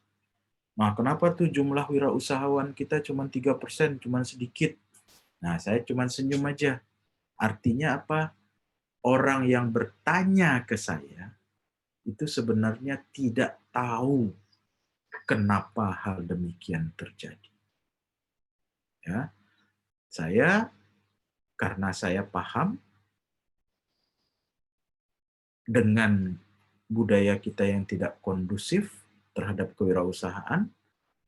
Nah, kenapa tuh jumlah wirausahawan kita cuma 3%, cuma sedikit? Nah, saya cuma senyum aja. Artinya apa? Orang yang bertanya ke saya itu sebenarnya tidak tahu kenapa hal demikian terjadi. Ya, karena saya paham dengan budaya kita yang tidak kondusif terhadap kewirausahaan,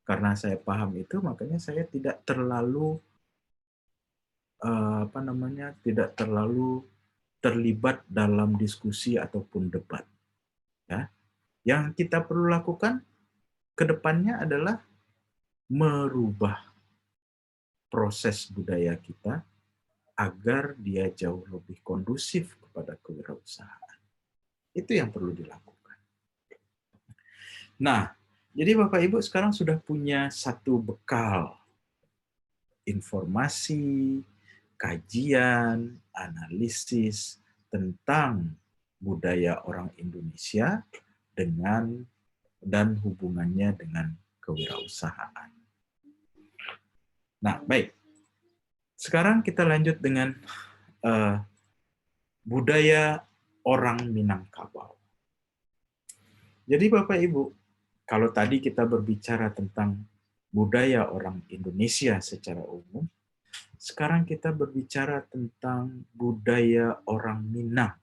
karena saya paham itu, makanya saya tidak terlalu tidak terlalu terlibat dalam diskusi ataupun debat. Ya, yang kita perlu lakukan ke depannya adalah merubah proses budaya kita agar dia jauh lebih kondusif kepada kewirausahaan. Itu yang perlu dilakukan. Nah, jadi Bapak Ibu sekarang sudah punya satu bekal informasi, kajian, analisis tentang budaya orang Indonesia dan hubungannya dengan kewirausahaan. Nah, baik. Sekarang kita lanjut dengan budaya orang Minangkabau. Jadi Bapak Ibu, kalau tadi kita berbicara tentang budaya orang Indonesia secara umum, sekarang kita berbicara tentang budaya orang Minang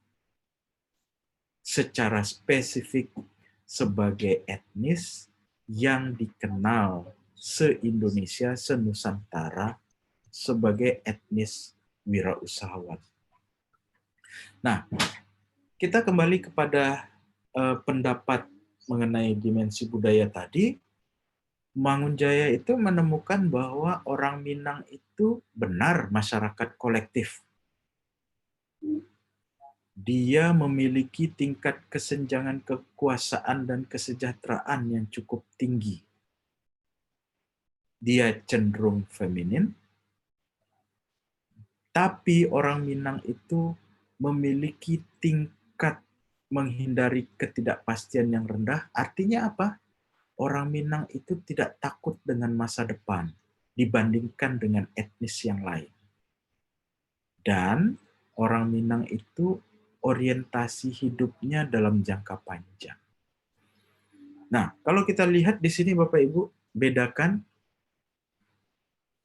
secara spesifik sebagai etnis yang dikenal se-Indonesia, se-Nusantara sebagai etnis wirausahawan. Nah, kita kembali kepada pendapat mengenai dimensi budaya tadi. Mangunjaya itu menemukan bahwa orang Minang itu benar masyarakat kolektif. Dia memiliki tingkat kesenjangan kekuasaan dan kesejahteraan yang cukup tinggi. Dia cenderung feminin, tapi orang Minang itu memiliki tingkat menghindari ketidakpastian yang rendah. Artinya apa? Orang Minang itu tidak takut dengan masa depan dibandingkan dengan etnis yang lain. Dan orang Minang itu orientasi hidupnya dalam jangka panjang. Nah, kalau kita lihat di sini Bapak Ibu, bedakan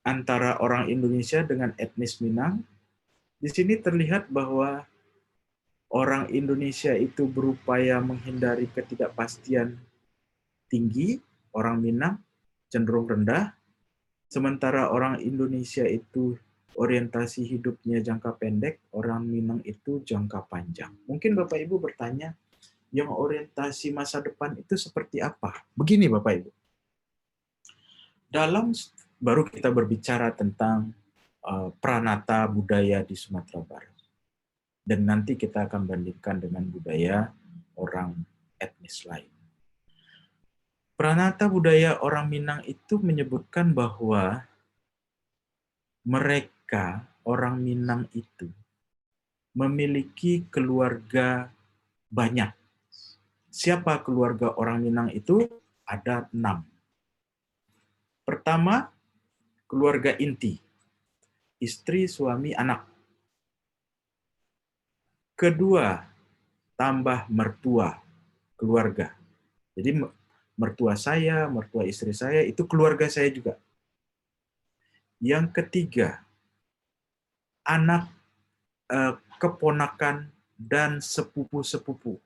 antara orang Indonesia dengan etnis Minang. Di sini terlihat bahwa orang Indonesia itu berupaya menghindari ketidakpastian tinggi, orang Minang cenderung rendah, sementara orang Indonesia itu orientasi hidupnya jangka pendek, orang Minang itu jangka panjang. Mungkin Bapak Ibu bertanya, yang orientasi masa depan itu seperti apa? Begini Bapak Ibu. Baru kita berbicara tentang pranata budaya di Sumatera Barat. Dan nanti kita akan bandingkan dengan budaya orang etnis lain. Pranata budaya orang Minang itu menyebutkan bahwa mereka, orang Minang itu, memiliki keluarga banyak. Siapa keluarga orang Minang itu? Ada 6. Pertama, keluarga inti. Istri, suami, anak. Kedua, tambah mertua, keluarga. Jadi mertua saya, mertua istri saya, itu keluarga saya juga. Yang ketiga, anak, keponakan, dan sepupu-sepupu.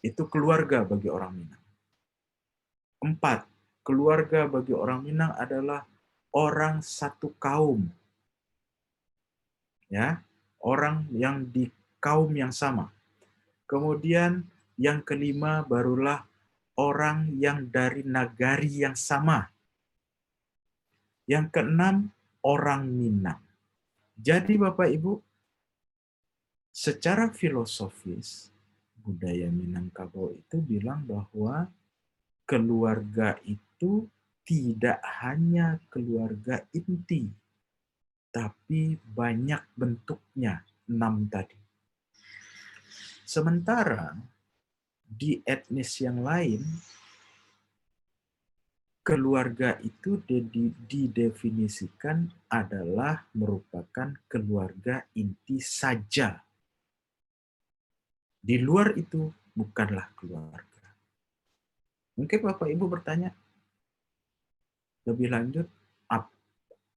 Itu keluarga bagi orang Minang. 4, keluarga bagi orang Minang adalah orang satu kaum. Ya, orang yang di kaum yang sama. Kemudian yang kelima barulah orang yang dari nagari yang sama. Yang keenam, orang Minang. Jadi Bapak Ibu, secara filosofis, budaya Minangkabau itu bilang bahwa keluarga itu tidak hanya keluarga inti, tapi banyak bentuknya, 6 tadi. Sementara di etnis yang lain, keluarga itu didefinisikan adalah merupakan keluarga inti saja. Di luar itu bukanlah keluarga. Mungkin Bapak Ibu bertanya lebih lanjut,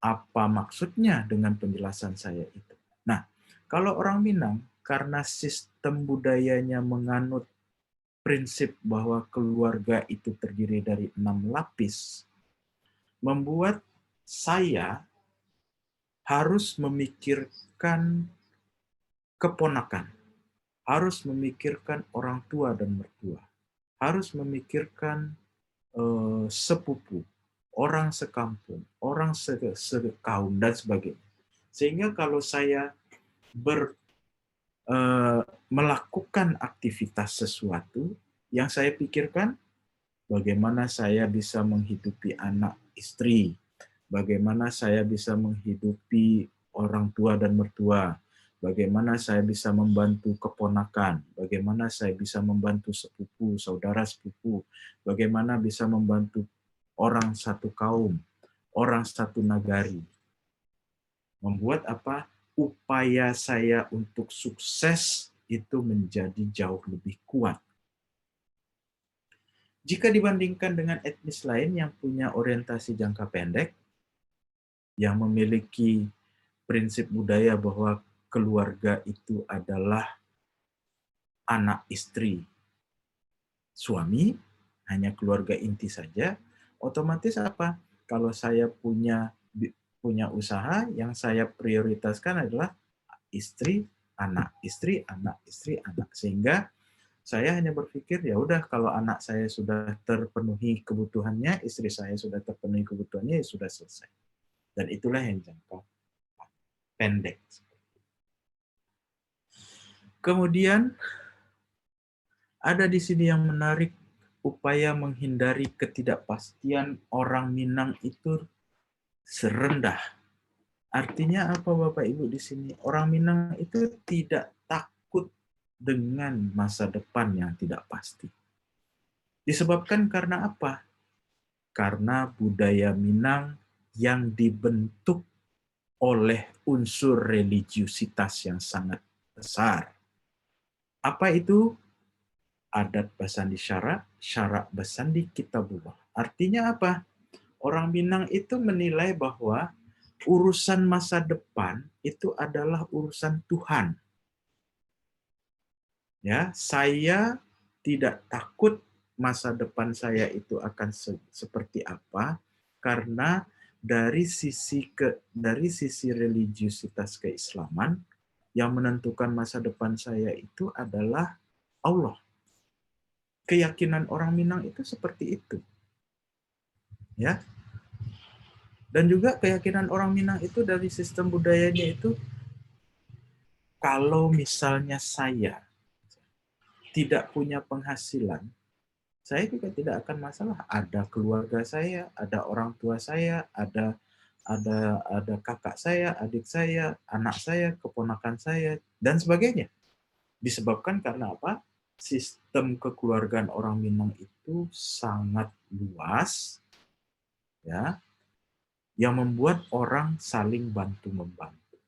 apa maksudnya dengan penjelasan saya itu? Nah, kalau orang Minang, karena sistem budayanya menganut prinsip bahwa keluarga itu terdiri dari 6 lapis, membuat saya harus memikirkan keponakan, harus memikirkan orang tua dan mertua, harus memikirkan sepupu, orang sekampung, orang sekaum, dan sebagainya. Sehingga kalau saya melakukan aktivitas sesuatu, yang saya pikirkan, bagaimana saya bisa menghidupi anak istri, bagaimana saya bisa menghidupi orang tua dan mertua, bagaimana saya bisa membantu keponakan, bagaimana saya bisa membantu sepupu, saudara sepupu, bagaimana bisa membantu orang satu kaum, orang satu nagari. Membuat apa? Upaya saya untuk sukses itu menjadi jauh lebih kuat. Jika dibandingkan dengan etnis lain yang punya orientasi jangka pendek, yang memiliki prinsip budaya bahwa keluarga itu adalah anak istri, suami, hanya keluarga inti saja, otomatis apa? Kalau saya punya usaha, yang saya prioritaskan adalah istri, anak, istri, anak, istri, anak. Sehingga Saya hanya berpikir, ya udah kalau anak saya sudah terpenuhi kebutuhannya, istri saya sudah terpenuhi kebutuhannya, ya sudah selesai. Dan itulah yang jangka pendek. Kemudian ada di sini yang menarik, upaya menghindari ketidakpastian orang Minang itu serendah. Artinya apa Bapak Ibu di sini? Orang Minang itu tidak takut dengan masa depan yang tidak pasti. Disebabkan karena apa? Karena budaya Minang yang dibentuk oleh unsur religiusitas yang sangat besar. Apa itu? Adat basandi syarak, syarak basandi kitabullah. Artinya apa? Orang Minang itu menilai bahwa urusan masa depan itu adalah urusan Tuhan. Ya, saya tidak takut masa depan saya itu akan seperti apa, karena dari sisi religiusitas keislaman yang menentukan masa depan saya itu adalah Allah. Keyakinan orang Minang itu seperti itu. Ya. Dan juga keyakinan orang Minang itu dari sistem budayanya itu, kalau misalnya saya tidak punya penghasilan, saya juga tidak akan masalah. Ada keluarga saya, ada orang tua saya, ada kakak saya, adik saya, anak saya, keponakan saya, dan sebagainya. Disebabkan karena apa? Sistem kekeluargaan orang Minang itu sangat luas, ya, yang membuat orang saling bantu-membantu.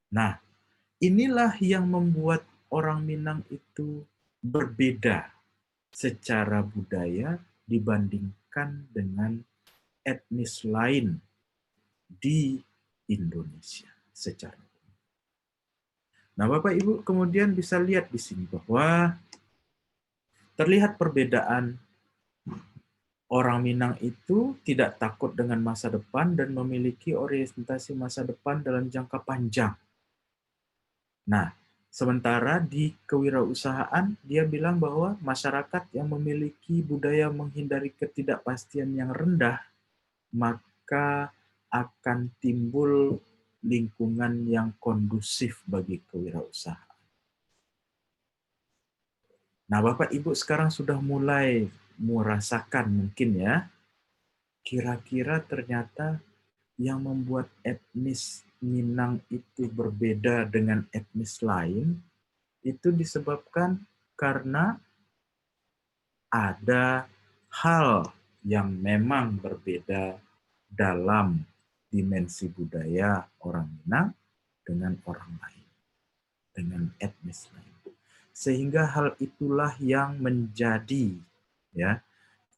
Nah, inilah yang membuat orang Minang itu berbeda secara budaya dibandingkan dengan etnis lain di Indonesia secara umum. Nah, Bapak Ibu kemudian bisa lihat di sini bahwa terlihat perbedaan. Orang Minang itu tidak takut dengan masa depan dan memiliki orientasi masa depan dalam jangka panjang. Nah, sementara di kewirausahaan, dia bilang bahwa masyarakat yang memiliki budaya menghindari ketidakpastian yang rendah, maka akan timbul lingkungan yang kondusif bagi kewirausahaan. Nah, Bapak Ibu sekarang sudah mulai merasakan mungkin ya, kira-kira ternyata yang membuat etnis Minang itu berbeda dengan etnis lain, itu disebabkan karena ada hal yang memang berbeda dalam dimensi budaya orang Minang dengan orang lain, dengan etnis lain. Sehingga hal itulah yang menjadi, ya,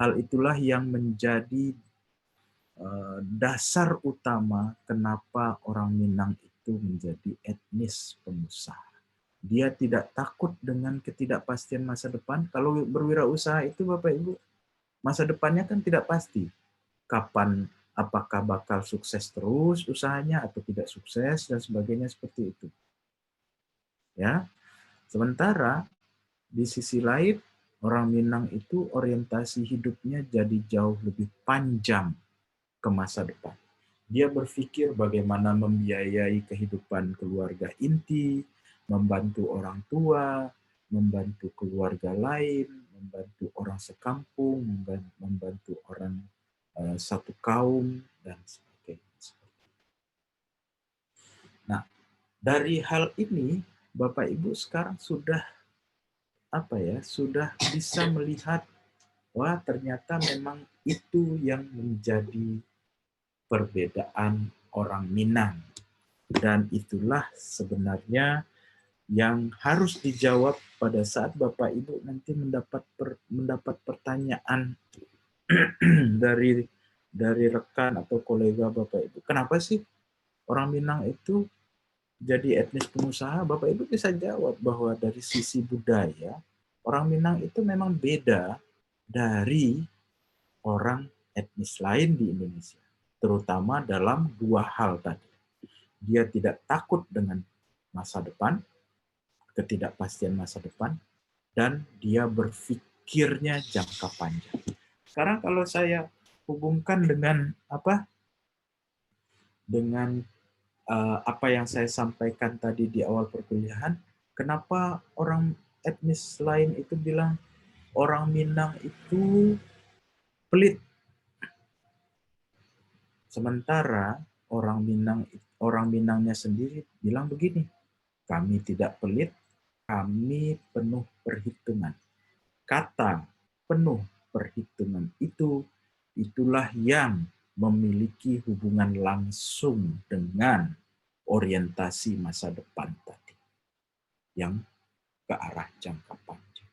hal itulah yang menjadi dasar utama kenapa orang Minang itu menjadi etnis pengusaha. Dia tidak takut dengan ketidakpastian masa depan. Kalau berwirausaha itu Bapak Ibu, masa depannya kan tidak pasti. Kapan, apakah bakal sukses terus usahanya atau tidak sukses dan sebagainya seperti itu. Ya. Sementara di sisi lain orang Minang itu orientasi hidupnya jadi jauh lebih panjang ke masa depan. Dia berpikir bagaimana membiayai kehidupan keluarga inti, membantu orang tua, membantu keluarga lain, membantu orang sekampung, membantu orang satu kaum, dan sebagainya. Nah, dari hal ini, Bapak Ibu sekarang sudah sudah bisa melihat, wah ternyata memang itu yang menjadi perbedaan orang Minang. Dan itulah sebenarnya yang harus dijawab pada saat Bapak Ibu nanti mendapat pertanyaan dari rekan atau kolega Bapak Ibu. Kenapa sih orang Minang itu jadi etnis pengusaha? Bapak Ibu bisa jawab bahwa dari sisi budaya, orang Minang itu memang beda dari orang etnis lain di Indonesia. Terutama dalam dua hal tadi. Dia tidak takut dengan masa depan, ketidakpastian masa depan, dan dia berpikirnya jangka panjang. Sekarang kalau saya hubungkan dengan apa? Dengan apa yang saya sampaikan tadi di awal perkuliahan, kenapa orang etnis lain itu bilang orang Minang itu pelit, sementara orang Minangnya sendiri bilang begini, kami tidak pelit, kami penuh perhitungan. Kata penuh perhitungan itulah yang memiliki hubungan langsung dengan orientasi masa depan tadi yang ke arah jangka panjang.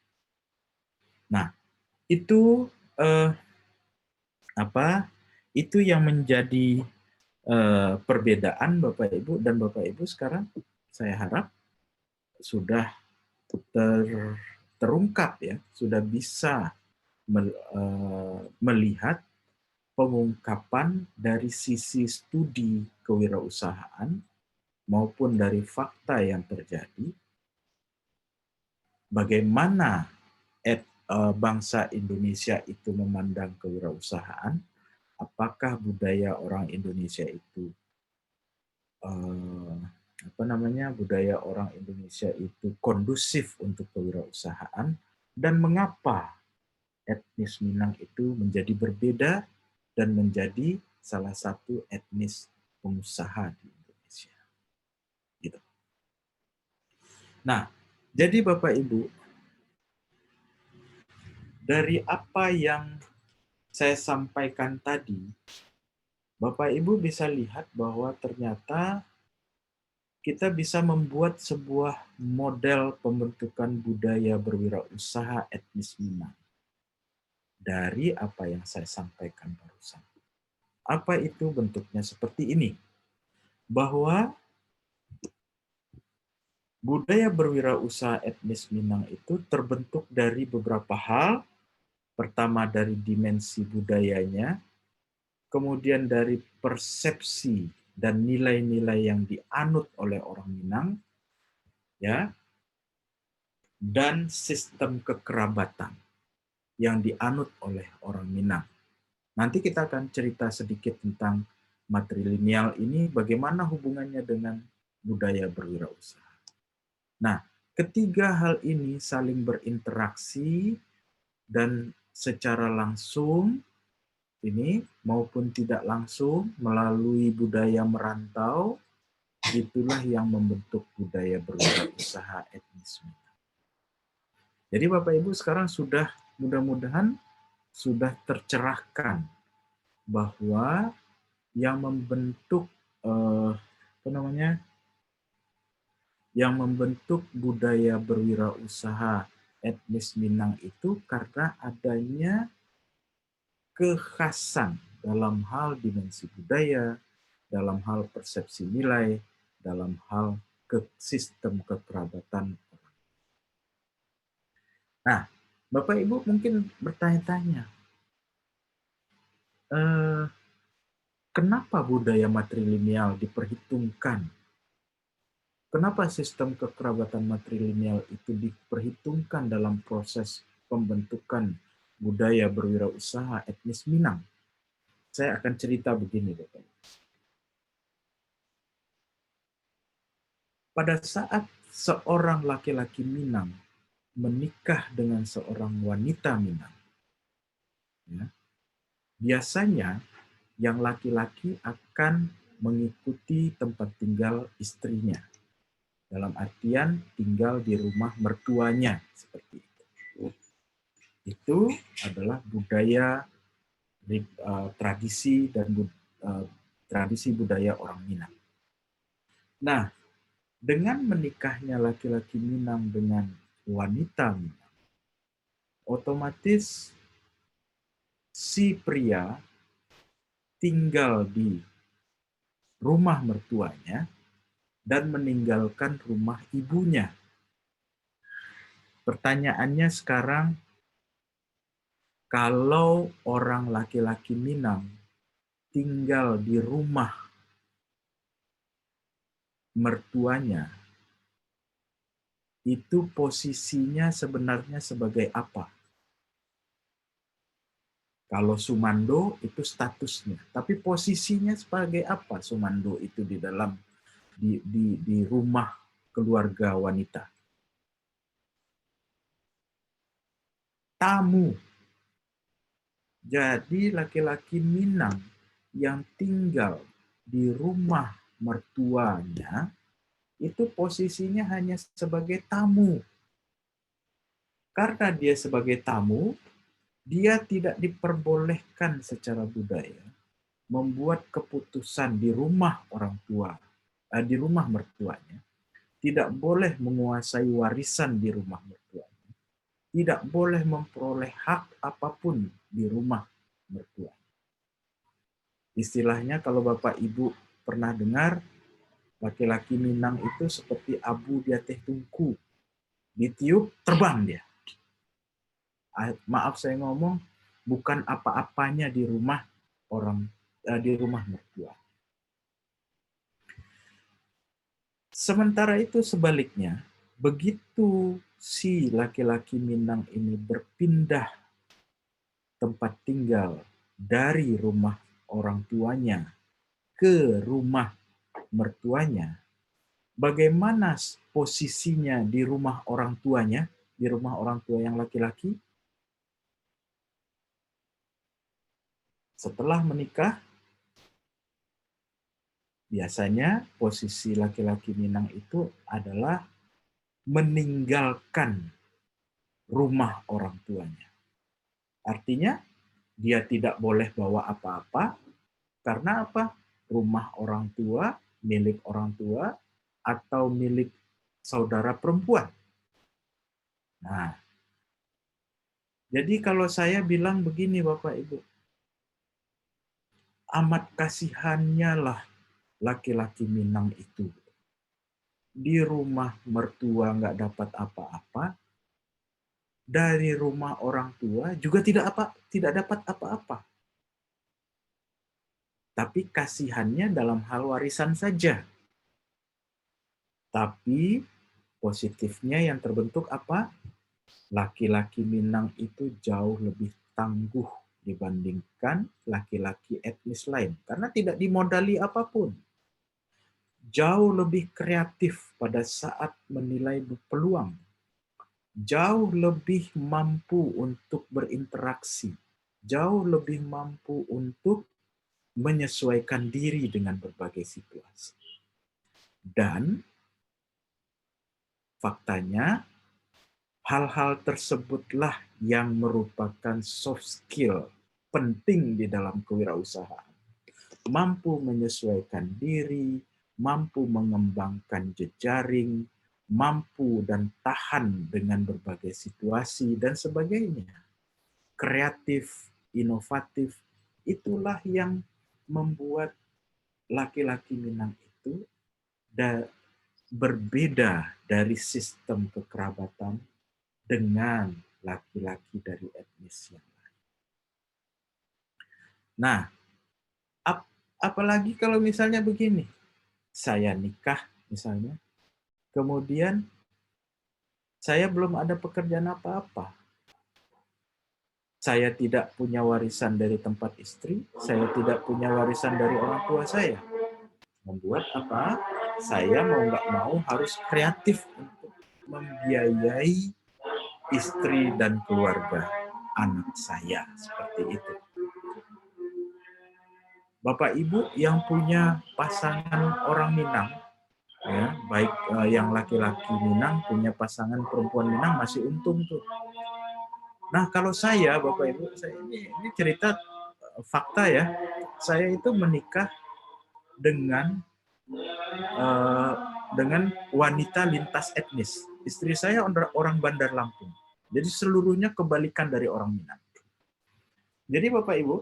Nah, itu itu yang menjadi perbedaan Bapak Ibu, dan Bapak Ibu sekarang saya harap sudah terungkap ya, sudah bisa melihat pengungkapan dari sisi studi kewirausahaan maupun dari fakta yang terjadi, bagaimana bangsa Indonesia itu memandang kewirausahaan, apakah budaya orang Indonesia itu budaya orang Indonesia itu kondusif untuk kewirausahaan, dan mengapa etnis Minang itu menjadi berbeda dan menjadi salah satu etnis pengusaha di Indonesia. Gitu. Nah, jadi Bapak Ibu, dari apa yang saya sampaikan tadi, Bapak Ibu bisa lihat bahwa ternyata kita bisa membuat sebuah model pembentukan budaya berwirausaha etnis Minang dari apa yang saya sampaikan barusan. Apa itu bentuknya seperti ini? Bahwa budaya berwirausaha etnis Minang itu terbentuk dari beberapa hal. Pertama dari dimensi budayanya, kemudian dari persepsi dan nilai-nilai yang dianut oleh orang Minang, ya, dan sistem kekerabatan yang dianut oleh orang Minang. Nanti kita akan cerita sedikit tentang matrilineal ini, bagaimana hubungannya dengan budaya berwirausaha. Nah, ketiga hal ini saling berinteraksi dan secara langsung ini maupun tidak langsung melalui budaya merantau, itulah yang membentuk budaya berwirausaha etnis Minang. Jadi Bapak Ibu sekarang sudah mudah-mudahan sudah tercerahkan bahwa yang membentuk yang membentuk budaya berwirausaha etnis Minang itu karena adanya kekhasan dalam hal dimensi budaya, dalam hal persepsi nilai, dalam hal sistem kekerabatan. Nah, Bapak Ibu mungkin bertanya-tanya, kenapa budaya matrilineal diperhitungkan? Kenapa sistem kekerabatan matrilineal itu diperhitungkan dalam proses pembentukan budaya berwirausaha etnis Minang? Saya akan cerita begini, Bapak. Pada saat seorang laki-laki Minang menikah dengan seorang wanita Minang, ya, biasanya yang laki-laki akan mengikuti tempat tinggal istrinya. Dalam artian tinggal di rumah mertuanya, seperti itu. Itu adalah budaya, tradisi dan tradisi budaya orang Minang. Nah, dengan menikahnya laki-laki Minang dengan wanita Minang, otomatis si pria tinggal di rumah mertuanya dan meninggalkan rumah ibunya. Pertanyaannya sekarang, kalau orang laki-laki Minang tinggal di rumah mertuanya, itu posisinya sebenarnya sebagai apa? Kalau Sumando itu statusnya, tapi posisinya sebagai apa Sumando itu di dalam di rumah keluarga wanita? Tamu. Jadi laki-laki Minang yang tinggal di rumah mertuanya itu posisinya hanya sebagai tamu. Karena dia sebagai tamu, dia tidak diperbolehkan secara budaya membuat keputusan di rumah orang tua, di rumah mertuanya. Tidak boleh menguasai warisan di rumah mertuanya. Tidak boleh memperoleh hak apapun di rumah mertua. Istilahnya kalau Bapak Ibu pernah dengar, laki-laki Minang itu seperti abu di atas tungku. Ditiup, terbang dia. Maaf saya ngomong, bukan apa-apanya di rumah orang, di rumah mertua. Sementara itu sebaliknya, begitu si laki-laki Minang ini berpindah tempat tinggal dari rumah orang tuanya ke rumah mertuanya, bagaimana posisinya di rumah orang tuanya, di rumah orang tua yang laki-laki? Setelah menikah, biasanya posisi laki-laki Minang itu adalah meninggalkan rumah orang tuanya. Artinya, dia tidak boleh bawa apa-apa, karena apa? Rumah orang tua, milik orang tua, atau milik saudara perempuan. Nah, jadi kalau saya bilang begini Bapak Ibu, amat kasihannya lah laki-laki Minang itu. Di rumah mertua nggak dapat apa-apa, dari rumah orang tua juga tidak dapat apa-apa. Tapi kasihannya dalam hal warisan saja. Tapi positifnya yang terbentuk apa? Laki-laki Minang itu jauh lebih tangguh dibandingkan laki-laki etnis lain. Karena tidak dimodali apapun. Jauh lebih kreatif pada saat menilai peluang. Jauh lebih mampu untuk berinteraksi. Jauh lebih mampu untuk menyesuaikan diri dengan berbagai situasi. Dan faktanya, hal-hal tersebutlah yang merupakan soft skill penting di dalam kewirausahaan. Mampu menyesuaikan diri, mampu mengembangkan jejaring, mampu dan tahan dengan berbagai situasi, dan sebagainya. Kreatif, inovatif, itulah yang membuat laki-laki Minang itu berbeda dari sistem kekerabatan dengan laki-laki dari etnis yang lain. Nah, apalagi kalau misalnya begini, saya nikah misalnya, kemudian saya belum ada pekerjaan apa-apa. Saya tidak punya warisan dari tempat istri, saya tidak punya warisan dari orang tua saya. Membuat apa? Saya mau nggak mau harus kreatif untuk membiayai istri dan keluarga anak saya, seperti itu. Bapak Ibu yang punya pasangan orang Minang, ya, baik yang laki-laki Minang punya pasangan perempuan Minang, masih untung tuh. Nah, kalau saya Bapak Ibu, saya ini cerita fakta ya. Saya itu menikah dengan wanita lintas etnis. Istri saya orang Bandar Lampung. Jadi seluruhnya kebalikan dari orang Minang. Jadi Bapak Ibu,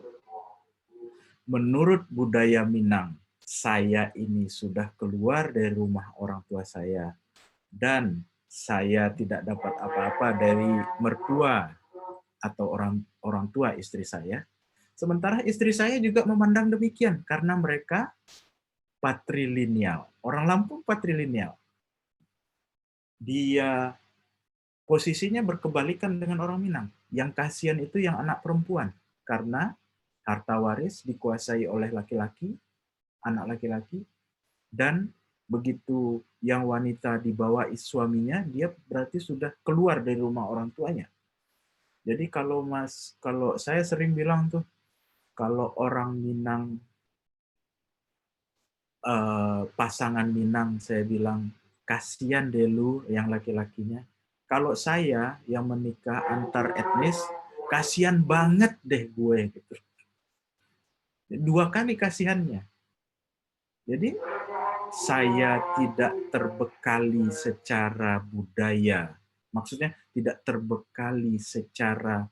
menurut budaya Minang, saya ini sudah keluar dari rumah orang tua saya dan saya tidak dapat apa-apa dari mertua atau orang tua istri saya. Sementara istri saya juga memandang demikian karena mereka patrilineal. Orang Lampung patrilineal. dia posisinya berkebalikan dengan orang Minang. Yang kasihan itu yang anak perempuan, karena harta waris dikuasai oleh laki-laki, anak laki-laki, dan begitu yang wanita dibawa suaminya, dia berarti sudah keluar dari rumah orang tuanya. Jadi kalau saya sering bilang tuh, kalau orang Minang, pasangan Minang, saya bilang, kasihan deh lu yang laki-lakinya. Kalau saya yang menikah antar etnis, kasihan banget deh gue gitu. Dua kali kasihannya. Jadi saya tidak terbekali secara budaya, maksudnya tidak terbekali secara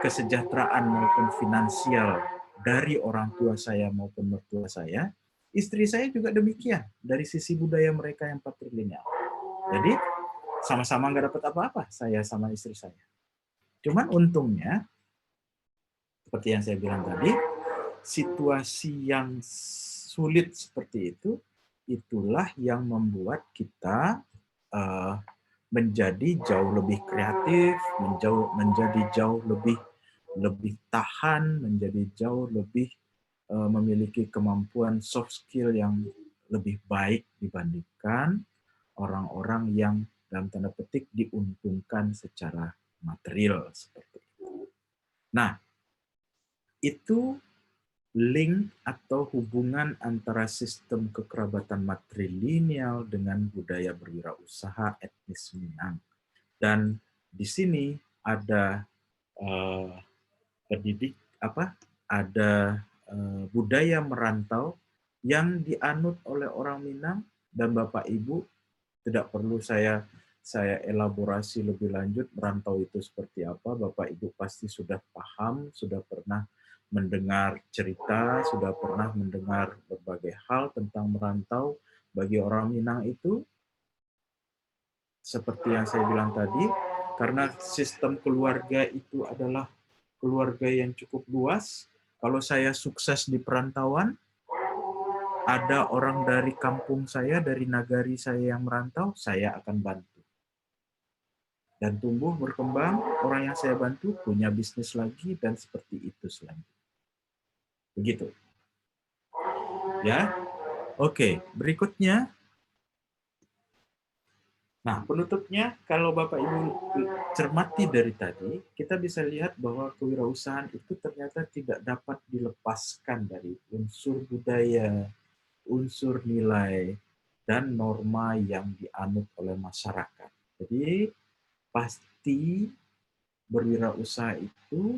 kesejahteraan maupun finansial dari orang tua saya maupun mertua saya. Istri saya juga demikian dari sisi budaya mereka yang patrilineal. Jadi sama-sama nggak dapat apa-apa saya sama istri saya. Cuman untungnya seperti yang saya bilang tadi, situasi yang sulit seperti itu, itulah yang membuat kita menjadi jauh lebih kreatif, menjadi jauh lebih tahan, menjadi jauh lebih memiliki kemampuan soft skill yang lebih baik dibandingkan orang-orang yang dalam tanda petik diuntungkan secara material seperti itu. Nah, itu link atau hubungan antara sistem kekerabatan matrilineal dengan budaya berwirausaha etnis Minang. Dan di sini ada budaya merantau yang dianut oleh orang Minang, dan Bapak Ibu tidak perlu saya elaborasi lebih lanjut merantau itu seperti apa. Bapak Ibu pasti sudah paham, sudah pernah mendengar cerita, sudah pernah mendengar berbagai hal tentang merantau. Bagi orang Minang itu, seperti yang saya bilang tadi, karena sistem keluarga itu adalah keluarga yang cukup luas. Kalau saya sukses di perantauan, ada orang dari kampung saya, dari nagari saya yang merantau, saya akan bantu. Dan tumbuh berkembang, orang yang saya bantu punya bisnis lagi, dan seperti itu selanjutnya. Begitu. Ya. Oke, berikutnya. Nah, penutupnya, kalau Bapak Ibu cermati dari tadi, kita bisa lihat bahwa kewirausahaan itu ternyata tidak dapat dilepaskan dari unsur budaya, unsur nilai, dan norma yang dianut oleh masyarakat. Jadi, pasti berwirausaha itu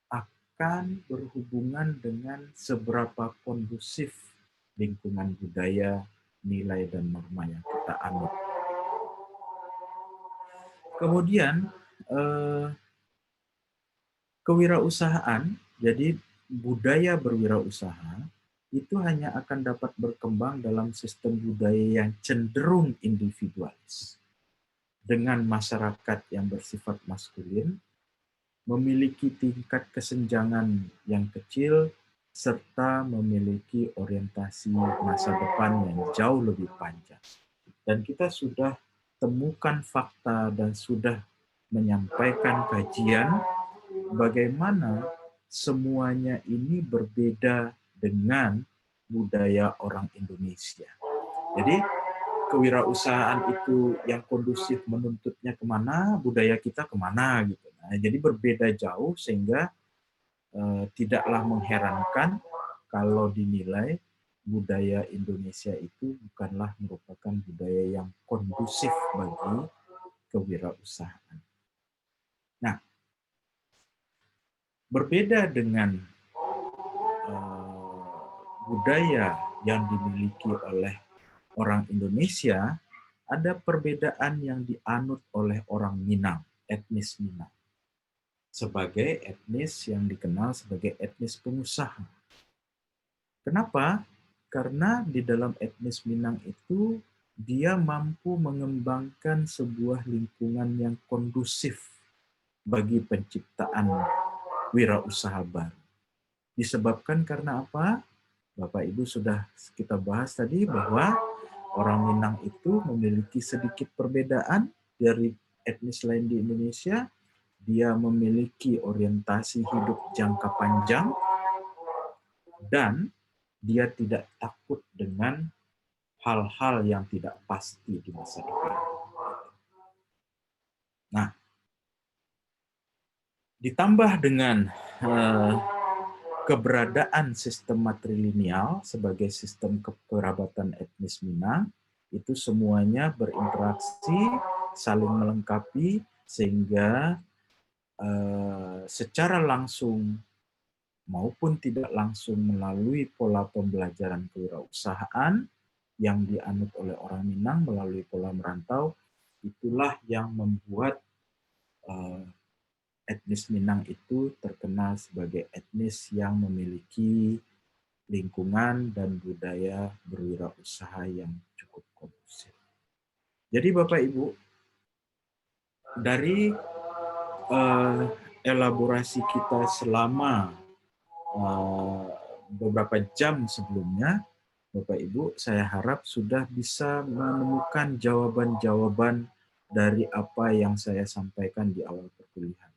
akan berhubungan dengan seberapa kondusif lingkungan budaya, nilai, dan norma yang kita anut. Kemudian, kewirausahaan, jadi budaya berwirausaha, itu hanya akan dapat berkembang dalam sistem budaya yang cenderung individualis. Dengan masyarakat yang bersifat maskulin, memiliki tingkat kesenjangan yang kecil, serta memiliki orientasi masa depan yang jauh lebih panjang. Dan kita sudah temukan fakta dan sudah menyampaikan kajian bagaimana semuanya ini berbeda dengan budaya orang Indonesia. Jadi kewirausahaan itu yang kondusif menuntutnya kemana, budaya kita kemana gitu. Nah, jadi berbeda jauh sehingga tidaklah mengherankan kalau dinilai budaya Indonesia itu bukanlah merupakan budaya yang kondusif bagi kewirausahaan. Nah, berbeda dengan budaya yang dimiliki oleh orang Indonesia, ada perbedaan yang dianut oleh orang Minang, etnis Minang, sebagai etnis yang dikenal sebagai etnis pengusaha. Kenapa? Karena di dalam etnis Minang itu dia mampu mengembangkan sebuah lingkungan yang kondusif bagi penciptaan wirausaha baru. Disebabkan karena apa? Bapak Ibu sudah kita bahas tadi bahwa orang Minang itu memiliki sedikit perbedaan dari etnis lain di Indonesia. Dia memiliki orientasi hidup jangka panjang dan dia tidak takut dengan hal-hal yang tidak pasti di masa depan. Nah, ditambah dengan keberadaan sistem matrilineal sebagai sistem kekerabatan etnis Minang, itu semuanya berinteraksi, saling melengkapi, sehingga secara langsung maupun tidak langsung melalui pola pembelajaran kewirausahaan yang dianut oleh orang Minang melalui pola merantau, itulah yang membuat etnis Minang itu terkenal sebagai etnis yang memiliki lingkungan dan budaya berwirausaha yang cukup kondusif. Jadi Bapak Ibu, dari elaborasi kita selama beberapa jam sebelumnya, Bapak Ibu, saya harap sudah bisa menemukan jawaban-jawaban dari apa yang saya sampaikan di awal perkuliahan.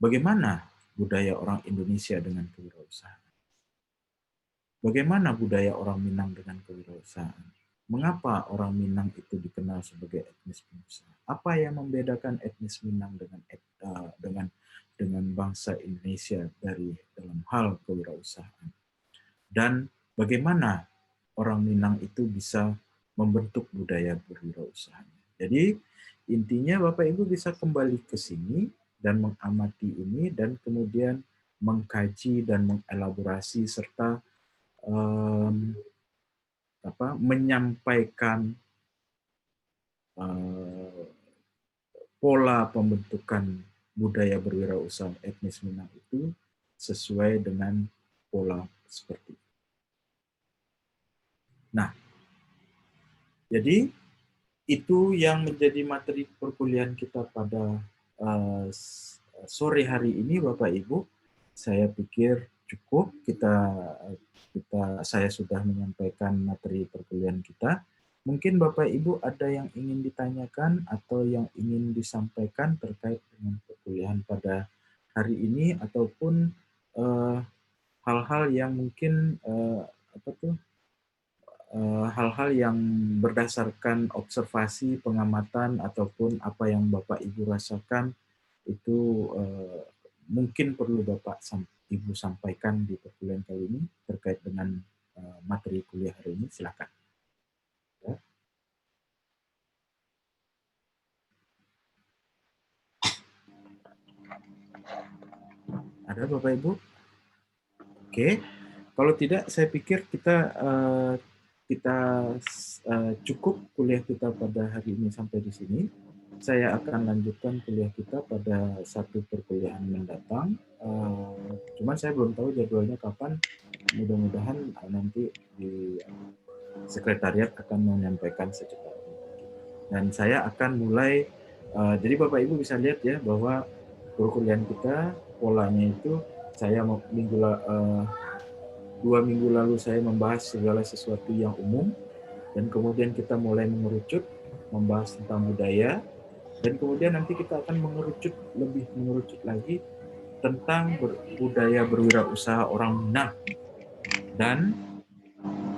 Bagaimana budaya orang Indonesia dengan kewirausahaan? Bagaimana budaya orang Minang dengan kewirausahaan? Mengapa orang Minang itu dikenal sebagai etnis pengusaha? Apa yang membedakan etnis Minang dengan bangsa Indonesia dari dalam hal kewirausahaan? Dan bagaimana orang Minang itu bisa membentuk budaya berwirausaha? Jadi intinya Bapak Ibu bisa kembali ke sini dan mengamati ini dan kemudian mengkaji dan mengelaborasi serta menyampaikan pola pembentukan budaya berwirausaha etnis Minang itu sesuai dengan pola seperti itu. Nah, jadi itu yang menjadi materi perkuliahan kita pada sore hari ini, Bapak Ibu. Saya pikir cukup saya sudah menyampaikan materi perkuliahan kita. Mungkin Bapak Ibu ada yang ingin ditanyakan atau yang ingin disampaikan terkait dengan perkuliahan pada hari ini ataupun hal-hal yang mungkin hal-hal yang berdasarkan observasi, pengamatan ataupun apa yang Bapak Ibu rasakan itu mungkin perlu Bapak Ibu sampaikan di perkuliahan kali ini terkait dengan materi kuliah hari ini. Silakan. Ya. Ada Bapak Ibu? Oke. Kalau tidak, saya pikir kita cukup kuliah kita pada hari ini sampai di sini. Saya akan lanjutkan kuliah kita pada satu perkuliahan mendatang. Cuman saya belum tahu jadwalnya kapan. Mudah-mudahan nanti di sekretariat akan menyampaikan secepatnya. Dan saya akan mulai. Jadi Bapak Ibu bisa lihat ya bahwa perkuliahan kita polanya itu saya dua minggu lalu saya membahas segala sesuatu yang umum, dan kemudian kita mulai mengerucut, membahas tentang budaya, dan kemudian nanti kita akan lebih mengerucut lagi tentang budaya berwirausaha orang Minang, dan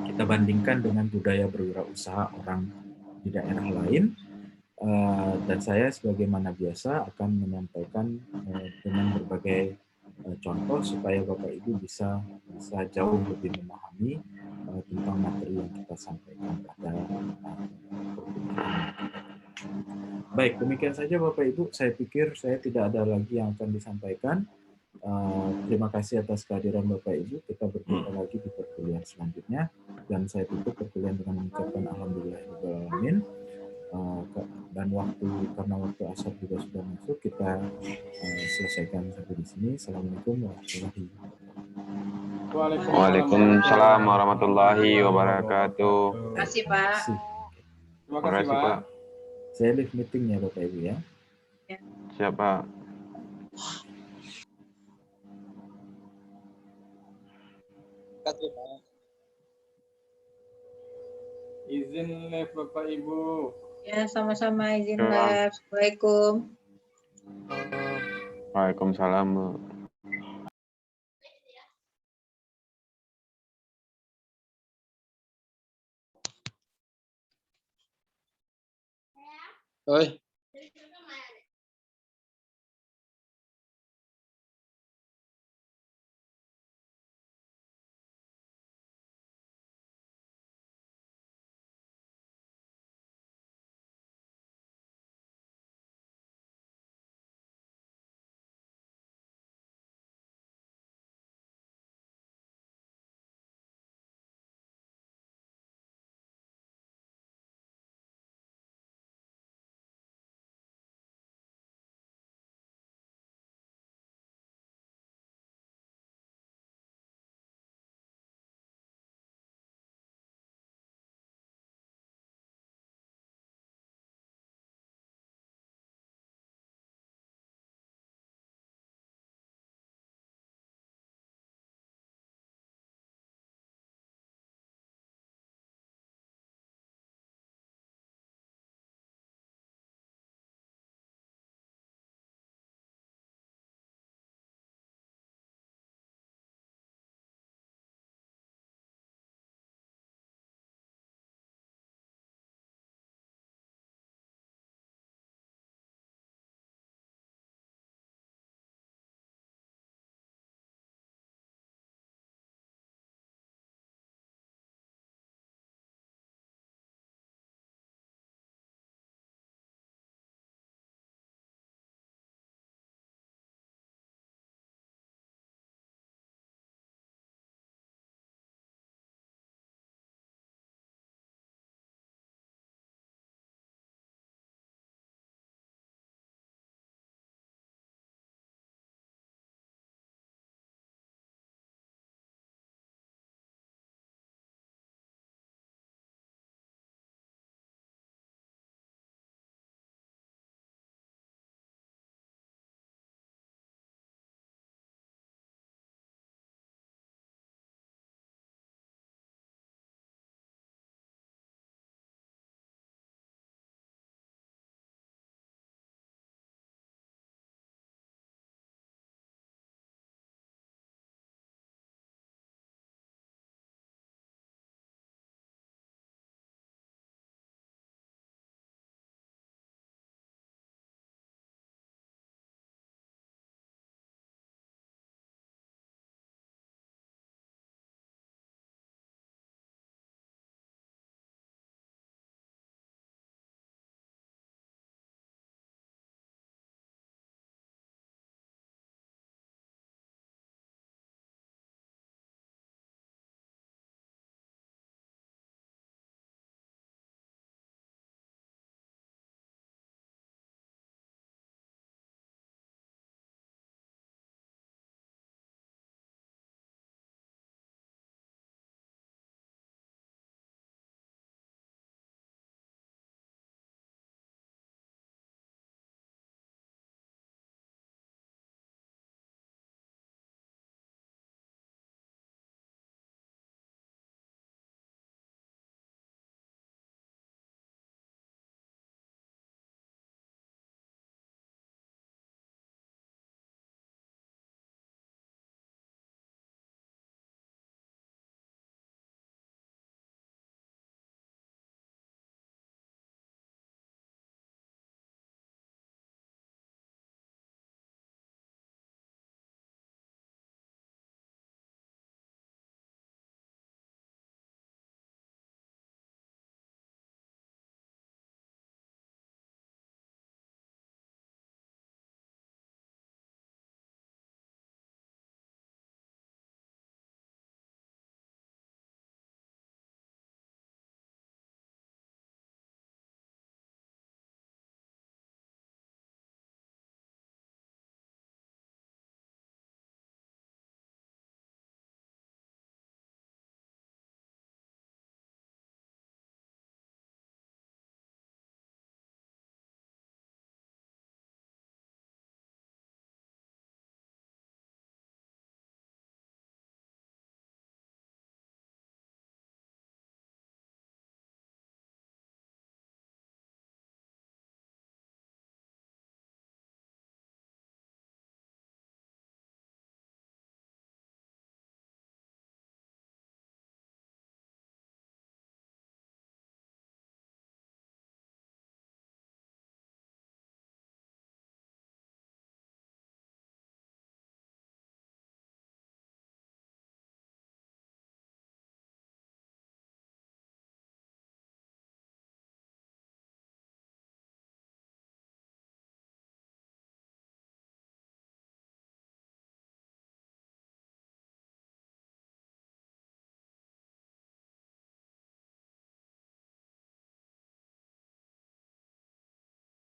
kita bandingkan dengan budaya berwirausaha orang di daerah lain, dan saya sebagaimana biasa akan menyampaikan dengan berbagai contoh supaya Bapak Ibu bisa jauh lebih memahami tentang materi yang kita sampaikan pada perkuliahan. Baik, demikian saja Bapak Ibu. Saya pikir saya tidak ada lagi yang akan disampaikan. Terima kasih atas kehadiran Bapak Ibu. Kita berjumpa lagi di perkuliahan selanjutnya. Dan saya tutup perkuliahan dengan mengucapkan alhamdulillahirrahmanirrahim. Dan karena waktu asar juga sudah masuk, kita selesaikan sampai di sini. Assalamualaikum warahmatullahi wabarakatuh. Waalaikumsalam warahmatullahi wabarakatuh. Terima kasih Pak. Terima kasih Pak. Saya live meetingnya Bapak Ibu ya. Siap Pak. Terima kasih Pak. Izin live Bapak Ibu. Ya, sama-sama izin Ya. live. Assalamualaikum. Waalaikumsalam, Bu. Oi.